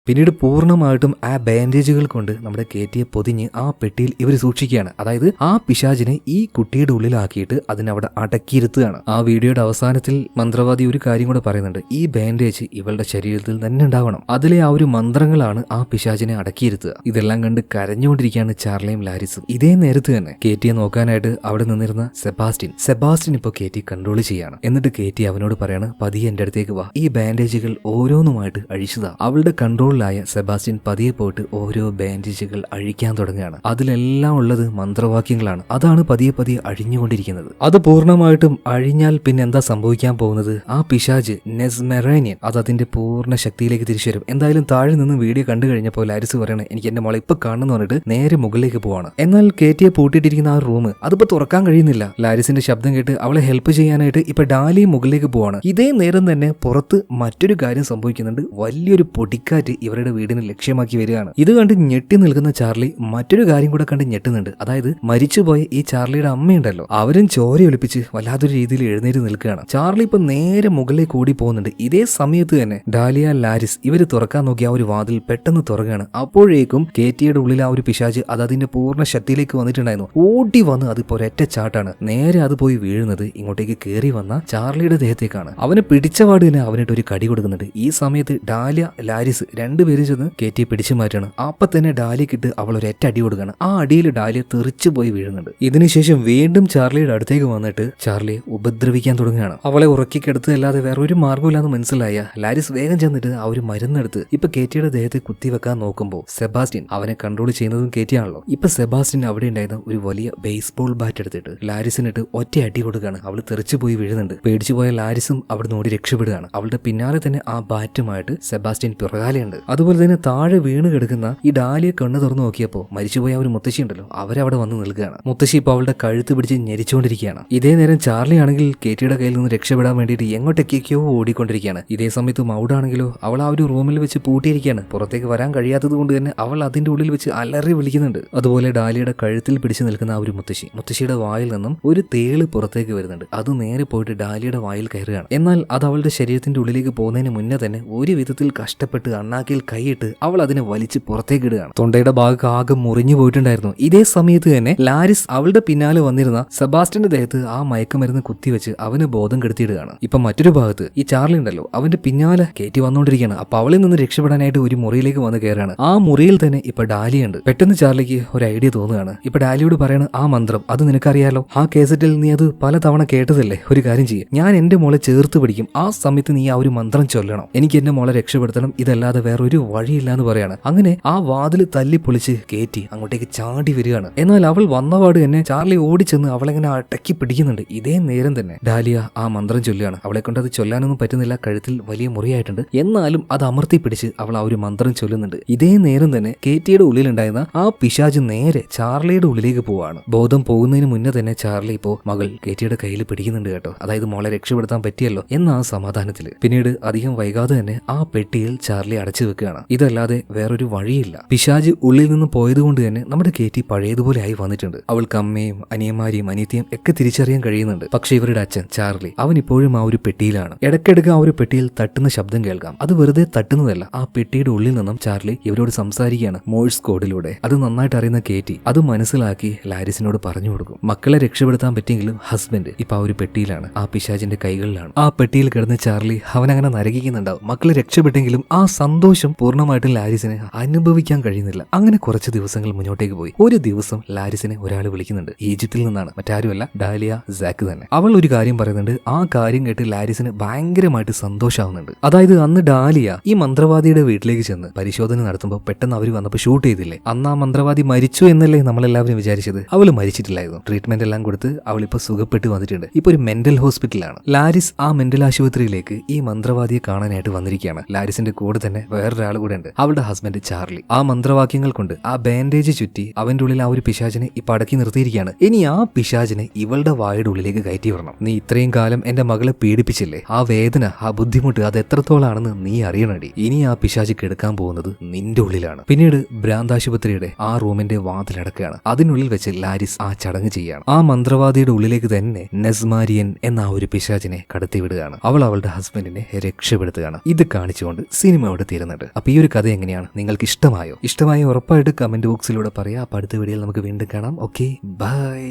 A: പിന്നീട് പൂർണ്ണമായിട്ടും ആ ബാൻഡേജുകൾ കൊണ്ട് നമ്മുടെ കേറ്റിയെ പൊതിഞ്ഞ് ആ പെട്ടിയിൽ ഇവർ സൂക്ഷിക്കുകയാണ്. അതായത് ആ പിശാചിനെ ഈ കുട്ടിയുടെ ഉള്ളിലാക്കിയിട്ട് അതിനവിടെ അടക്കിയിരുത്തുകയാണ്. ആ വീഡിയോയുടെ അവസാനത്തിൽ മന്ത്രവാദി ഒരു കാര്യം കൂടെ പറയുന്നുണ്ട്. ഈ ബാൻഡേജ് ഇവളുടെ ശരീരത്തിൽ തന്നെ ഉണ്ടാവണം. അതിലെ ആ ഒരു മന്ത്രങ്ങളാണ് ആ പിശാചിനെ അടക്കിയിരുത്തുക. ഇതെല്ലാം കണ്ട് കരഞ്ഞുകൊണ്ടിരിക്കുകയാണ് ചാർലിയും ലാരിസും. ഇതേ നേരത്ത് തന്നെ കേറ്റിയെ നോക്കാനായിട്ട് അവിടെ നിന്നിരുന്ന സെബാസ്റ്റ്യൻ ഇപ്പോൾ കേറ്റി കൺട്രോൾ ചെയ്യാണ്. എന്നിട്ട് കേറ്റി അവനോട് പറയാണ്, പതിയെ എന്റെ അടുത്തേക്ക് വാ, ഈ ബാൻഡേജുകൾ ഓരോന്നുമായിട്ട് അഴിച്ചതാ. അവളുടെ കൺട്രോൾ സെബാസ്റ്റ്യൻ പതിയെ പോയിട്ട് ഓരോ ബാൻഡേജുകൾ അഴിക്കാൻ തുടങ്ങുകയാണ്. അതിലെല്ലാം ഉള്ളത് മന്ത്രവാക്യങ്ങളാണ്. അതാണ് പതിയെ പതിയെ അഴിഞ്ഞുകൊണ്ടിരിക്കുന്നത്. അത് പൂർണ്ണമായിട്ടും അഴിഞ്ഞാൽ പിന്നെ എന്താ സംഭവിക്കാൻ പോകുന്നത്? ആ പിശാജ് നെസ്മെറേനിയൻ അത് അതിന്റെ പൂർണ്ണ ശക്തിയിലേക്ക് തിരിച്ചു വരും. എന്തായാലും താഴെ നിന്ന് വീഡിയോ കണ്ടു കഴിഞ്ഞപ്പോൾ ലാരിസ് പറയണേ, എനിക്ക് എന്റെ മോളെ ഇപ്പൊ കാണുന്നു പറഞ്ഞിട്ട് നേരെ മുകളിലേക്ക് പോവാണ്. എന്നാൽ കേറ്റിയെ പൂട്ടിയിട്ടിരിക്കുന്ന ആ റൂം അതിപ്പോ തുറക്കാൻ കഴിയുന്നില്ല. ലാരിസിന്റെ ശബ്ദം കേട്ട് അവളെ ഹെൽപ്പ് ചെയ്യാനായിട്ട് ഇപ്പൊ ഡാലിയും മുകളിലേക്ക് പോവാണ്. ഇതേ നേരം തന്നെ പുറത്ത് മറ്റൊരു കാര്യം സംഭവിക്കുന്നുണ്ട്. വലിയൊരു പൊടിക്കാറ്റ് ഇവരുടെ വീടിന് ലക്ഷ്യമാക്കി വരികയാണ്. ഇത് കണ്ട് ഞെട്ടി നിൽക്കുന്ന ചാർലി മറ്റൊരു കാര്യം കൂടെ കണ്ട് ഞെട്ടുന്നുണ്ട്. അതായത് മരിച്ചുപോയ ഈ ചാർലിയുടെ അമ്മയുണ്ടല്ലോ, അവരും ചോര ഒലിപ്പിച്ച് വല്ലാത്തൊരു രീതിയിൽ എഴുന്നേറ്റ് നിൽക്കുകയാണ്. ചാർലി ഇപ്പൊ നേരെ മുകളിലേക്ക് ഓടി പോകുന്നുണ്ട്. ഇതേ സമയത്ത് തന്നെ ഡാലിയ, ലാരിസ് ഇവര് തുറക്കാൻ നോക്കിയ ആ ഒരു വാതിൽ പെട്ടെന്ന് തുറക്കുകയാണ്. അപ്പോഴേക്കും കേറ്റിയുടെ ഉള്ളിൽ ആ ഒരു പിശാച് അത് അതിന്റെ പൂർണ്ണ ശക്തിയിലേക്ക് വന്നിട്ടുണ്ടായിരുന്നു. ഓടി വന്ന് അതിപ്പോ ഒരൊറ്റ ചാട്ടാണ് നേരെ അത് പോയി വീഴുന്നത് ഇങ്ങോട്ടേക്ക് കയറി വന്ന ചാർലിയുടെ ദേഹത്തേക്കാണ്. അവനെ പിടിച്ചപാട് തന്നെ അവനിട്ട് ഒരു കടി കൊടുക്കുന്നുണ്ട്. ഈ സമയത്ത് ഡാലിയ, ലാരിസ് രണ്ടുപേരും ചെന്ന് കേറ്റിയെ പിടിച്ചു മാറ്റാണ്. അപ്പൊ തന്നെ ഡാലിക്കിട്ട് അവൾ ഒരു അടി കൊടുക്കുകയാണ്. ആ അടിയിൽ ഡാലിയ തെറിച്ചു പോയി വീഴുന്നുണ്ട്. ഇതിനുശേഷം വീണ്ടും ചാർലിയുടെ അടുത്തേക്ക് വന്നിട്ട് ചാർലിയെ ഉപദ്രവിക്കാൻ തുടങ്ങുകയാണ്. അവളെ ഉറക്കിക്കെടുത്തല്ലാതെ വേറെ ഒരു മാർഗ്ഗമില്ലാന്ന് മനസ്സിലായ ലാരിസ് വേഗം ചെന്നിട്ട് ആ ഒരു മരുന്നെടുത്ത് ഇപ്പൊ കേറ്റിയുടെ ദേഹത്തെ കുത്തിവെക്കാൻ നോക്കുമ്പോൾ സെബാസ്റ്റ്യൻ അവനെ കൺട്രോൾ ചെയ്യുന്നതും കേറ്റിയാണല്ലോ. ഇപ്പൊ സെബാസ്റ്റ്യൻ അവിടെ ഉണ്ടായിരുന്ന ഒരു വലിയ ബേസ്ബോൾ ബാറ്റ് എടുത്തിട്ട് ലാരിസിനിട്ട് ഒറ്റ അടി കൊടുക്കുകയാണ്. അവൾ തെറിച്ചു പോയി വീഴുന്നുണ്ട്. പേടിച്ചു പോയ ലാരിസും അവിടെ ഓടി രക്ഷപ്പെടുകയാണ്. അവളുടെ പിന്നാലെ തന്നെ ആ ബാറ്റുമായിട്ട് സെബാസ്റ്റ്യൻ പിറകാലെയുണ്ട്. അതുപോലെ തന്നെ താഴെ വീണ് കിടക്കുന്ന ഈ ഡാലിയെ കണ്ണ് തുറന്നു നോക്കിയപ്പോൾ മരിച്ചുപോയ ഒരു മുത്തശ്ശി ഉണ്ടല്ലോ, അവരവിടെ വന്ന് നിൽക്കുകയാണ്. മുത്തശ്ശി ഇപ്പോൾ അവളുടെ കഴുത്ത് പിടിച്ച് ഞെരിച്ചുകൊണ്ടിരിക്കുകയാണ്. ഇതേ നേരം ചാർലി ആണെങ്കിൽ കേറ്റിയുടെ കയ്യിൽ നിന്ന് രക്ഷപ്പെടാൻ വേണ്ടിയിട്ട് എങ്ങോട്ടേക്കോ ഓടിക്കൊണ്ടിരിക്കുകയാണ്. ഇതേ സമയത്ത് മൗഡാണെങ്കിലോ അവൾ ആ ഒരു റൂമിൽ വെച്ച് പൂട്ടിയിരിക്കുകയാണ്. പുറത്തേക്ക് വരാൻ കഴിയാത്തത് കൊണ്ട് തന്നെ അവൾ അതിന്റെ ഉള്ളിൽ വെച്ച് അലറി വിളിക്കുന്നുണ്ട്. അതുപോലെ ഡാലിയുടെ കഴുത്തിൽ പിടിച്ച് നിൽക്കുന്ന ആ ഒരു മുത്തശ്ശിയുടെ വായിൽ നിന്നും ഒരു തേള് പുറത്തേക്ക് വരുന്നുണ്ട്. അത് നേരെ പോയിട്ട് ഡാലിയുടെ വായിൽ കയറുകയാണ്. എന്നാൽ അത് അവളുടെ ശരീരത്തിന്റെ ഉള്ളിലേക്ക് പോകുന്നതിന് മുന്നേ തന്നെ ഒരു വിധത്തിൽ കഷ്ടപ്പെട്ട് അണ്ണാക്കി നാക്കിൽ കൈയിട്ട് അവൾ അതിനെ വലിച്ച് പുറത്തേക്ക് ഇടുകയാണ്. തൊണ്ടയുടെ ഭാഗം ആകെ മുറിഞ്ഞു പോയിട്ടുണ്ടായിരുന്നു. ഇതേ സമയത്ത് തന്നെ ലാരിസ് അവളുടെ പിന്നാലെ വന്നിരുന്ന സെബാസ്റ്റ്യന്റെ ദേഹത്ത് ആ മയക്കുമരുന്ന് കുത്തിവെച്ച് അവന് ബോധം കെടുത്തിയിടുകയാണ്. ഇപ്പൊ മറ്റൊരു ഭാഗത്ത് ഈ ചാർലി ഉണ്ടല്ലോ, അവന്റെ പിന്നാലെ കയറ്റി വന്നുകൊണ്ടിരിക്കുകയാണ്. അപ്പൊ അവളിൽ നിന്ന് രക്ഷപ്പെടാനായിട്ട് ഒരു മുറിയിലേക്ക് വന്ന് കയറാണ്. ആ മുറിയിൽ തന്നെ ഇപ്പൊ ഡാലിയ ഉണ്ട്. പെട്ടെന്ന് ചാർലിക്ക് ഒരു ഐഡിയ തോന്നുകയാണ്. ഇപ്പൊ ഡാലിയോട് പറയണ ആ മന്ത്രം അത് നിനക്കറിയാലോ, ആ കേസറ്റിൽ നീ അത് പല തവണ കേട്ടതല്ലേ, ഒരു കാര്യം ചെയ്യും, ഞാൻ എന്റെ മോളെ ചേർത്ത് പിടിക്കും, ആ സമയത്ത് നീ ആ ഒരു മന്ത്രം ചൊല്ലണം, എനിക്ക് എന്റെ മോളെ രക്ഷപ്പെടുത്തണം, ഇതല്ലാതെ വേറൊരു വഴിയില്ല എന്ന് പറയാണ്. അങ്ങനെ ആ വാതില് തല്ലി പൊളിച്ച് കയറ്റി അങ്ങോട്ടേക്ക് ചാടി വരികയാണ്. എന്നാൽ അവൾ വന്നപാട് തന്നെ ചാർലി ഓടിച്ചെന്ന് അവളെങ്ങനെ അടക്കി പിടിക്കുന്നുണ്ട്. ഇതേ നേരം തന്നെ ഡാലിയ ആ മന്ത്രം ചൊല്ലുകയാണ്. അവളെ കൊണ്ട് അത് ചൊല്ലാനൊന്നും പറ്റുന്നില്ല, കഴുത്തിൽ വലിയ മുറിയായിട്ടുണ്ട്. എന്നാലും അത് അമർത്തി പിടിച്ച് അവൾ ആ ഒരു മന്ത്രം ചൊല്ലുന്നുണ്ട്. ഇതേ നേരം തന്നെ കേറ്റിയുടെ ഉള്ളിലുണ്ടായിരുന്ന ആ പിശാച് നേരെ ചാർലിയുടെ ഉള്ളിലേക്ക് പോവാണ്. ബോധം പോകുന്നതിന് മുന്നേ തന്നെ ചാർലി ഇപ്പോ മകൾ കേറ്റിയുടെ കയ്യിൽ പിടിക്കുന്നുണ്ട് കേട്ടോ. അതായത് മോളെ രക്ഷപ്പെടുത്താൻ പറ്റിയല്ലോ എന്ന ആ സമാധാനത്തില്. പിന്നീട് അധികം വൈകാതെ തന്നെ ആ പെട്ടിയിൽ ചാർലി അടച്ചു വെക്കുകയാണ്. ഇതല്ലാതെ വേറൊരു വഴിയില്ല. പിശാച് ഉള്ളിൽ നിന്ന് പോയതുകൊണ്ട് തന്നെ നമ്മുടെ കേറ്റി പഴയതുപോലെ ആയി വന്നിട്ടുണ്ട്. അവൾക്ക് അമ്മയും അനിയന്മാരെയും അനിയത്തിയും ഒക്കെ തിരിച്ചറിയാൻ കഴിയുന്നുണ്ട്. പക്ഷെ ഇവരുടെ അച്ഛൻ ചാർലി അവൻ ഇപ്പോഴും ആ ഒരു പെട്ടിയിലാണ്. ഇടയ്ക്കിടയ്ക്ക് ആ ഒരു പെട്ടിയിൽ തട്ടുന്ന ശബ്ദം കേൾക്കാം. അത് വെറുതെ തട്ടുന്നതല്ല, ആ പെട്ടിയുടെ ഉള്ളിൽ നിന്നും ചാർലി ഇവരോട് സംസാരിക്കുകയാണ് മോഴ്സ് കോഡിലൂടെ. അത് നന്നായിട്ട് അറിയുന്ന കേറ്റി അത് മനസ്സിലാക്കി ലാരിസിനോട് പറഞ്ഞു കൊടുക്കും. മക്കളെ രക്ഷപ്പെടുത്താൻ പറ്റിയെങ്കിലും ഹസ്ബൻഡ് ഇപ്പൊ ആ ഒരു പെട്ടിയിലാണ്, ആ പിശാചിന്റെ കൈകളിലാണ്. ആ പെട്ടിയിൽ കിടന്ന് ചാർലി അവനങ്ങനെ നരകിക്കുന്നുണ്ടാവും. മക്കളെ രക്ഷപ്പെട്ടെങ്കിലും ആ സന്തോഷം പൂർണ്ണമായിട്ടും ലാരിസിന് അനുഭവിക്കാൻ കഴിയുന്നില്ല. അങ്ങനെ കുറച്ച് ദിവസങ്ങൾ മുന്നോട്ടേക്ക് പോയി. ഒരു ദിവസം ലാരിസിനെ ഒരാൾ വിളിക്കുന്നുണ്ട്. ഈജിപ്തിൽ നിന്നാണ്, മറ്റാരുമല്ല, ഡാലിയ സാക്ക് തന്നെ. അവൾ ഒരു കാര്യം പറയുന്നുണ്ട്. ആ കാര്യം കേട്ട് ലാരിസിന് ഭയങ്കരമായിട്ട് സന്തോഷമാവുന്നുണ്ട്. അതായത് അന്ന് ഡാലിയ ഈ മന്ത്രവാദിയുടെ വീട്ടിലേക്ക് ചെന്ന് പരിശോധന നടത്തുമ്പോൾ പെട്ടെന്ന് അവർ വന്നപ്പോൾ ഷൂട്ട് ചെയ്തില്ലേ, അന്ന് ആ മന്ത്രവാദി മരിച്ചു എന്നല്ലേ നമ്മളെല്ലാവരും വിചാരിച്ചത്. അവള് മരിച്ചിട്ടില്ലായിരുന്നു. ട്രീറ്റ്മെന്റ് എല്ലാം കൊടുത്ത് അവളിപ്പോ സുഖപ്പെട്ട് വന്നിട്ടുണ്ട്. ഇപ്പൊ ഒരു മെന്റൽ ഹോസ്പിറ്റലാണ്. ലാരിസ് ആ മെന്റൽ ആശുപത്രിയിലേക്ക് ഈ മന്ത്രവാദിയെ കാണാനായിട്ട് വന്നിരിക്കുകയാണ്. ലാരിസിന്റെ കൂടെ തന്നെ വേറൊരാൾ കൂടെ ഉണ്ട്, അവളുടെ ഹസ്ബൻഡ് ചാർലി. ആ മന്ത്രവാക്യങ്ങൾ കൊണ്ട് ആ ബാൻഡേജ് ചുറ്റി അവന്റെ ഉള്ളിൽ ആ ഒരു പിശാചിനെ ഇപ്പൊ അടക്കി നിർത്തിയിരിക്കുകയാണ്. ഇനി ആ പിശാചിനെ ഇവളുടെ വായുടെ ഉള്ളിലേക്ക് കയറ്റി വിടണം. നീ ഇത്രയും കാലം എന്റെ മകളെ പീഡിപ്പിച്ചില്ലേ, ആ വേദന, ആ ബുദ്ധിമുട്ട് അത് എത്രത്തോളാണെന്ന് നീ അറിയണടി. ഇനി ആ പിശാച് കെടുക്കാൻ പോകുന്നത് നിന്റെ ഉള്ളിലാണ്. പിന്നീട് ഭ്രാന്താശുപത്രിയുടെ ആ റൂമിന്റെ വാതിലടക്കുകയാണ്. അതിനുള്ളിൽ വെച്ച് ലാരിസ് ആ ചടങ്ങ് ചെയ്യാണ്. ആ മന്ത്രവാദിയുടെ ഉള്ളിലേക്ക് തന്നെ നെസ്മാരിയൻ എന്ന ആ ഒരു പിശാചിനെ കടത്തിവിടുകയാണ്. അവൾ അവളുടെ ഹസ്ബൻഡിനെ രക്ഷപ്പെടുത്തുകയാണ്. ഇത് കാണിച്ചുകൊണ്ട് സിനിമയോട് തീരുന്നുണ്ട്. അപ്പൊ ഈ ഒരു കഥ എങ്ങനെയാണ്, നിങ്ങൾക്ക് ഇഷ്ടമായോ? ഇഷ്ടമായോ ഉറപ്പായിട്ട് കമന്റ് ബോക്സിലൂടെ പറയാം. അപ്പൊ അടുത്ത വീഡിയോയിൽ നമുക്ക് വീണ്ടും കാണാം. Okay, by.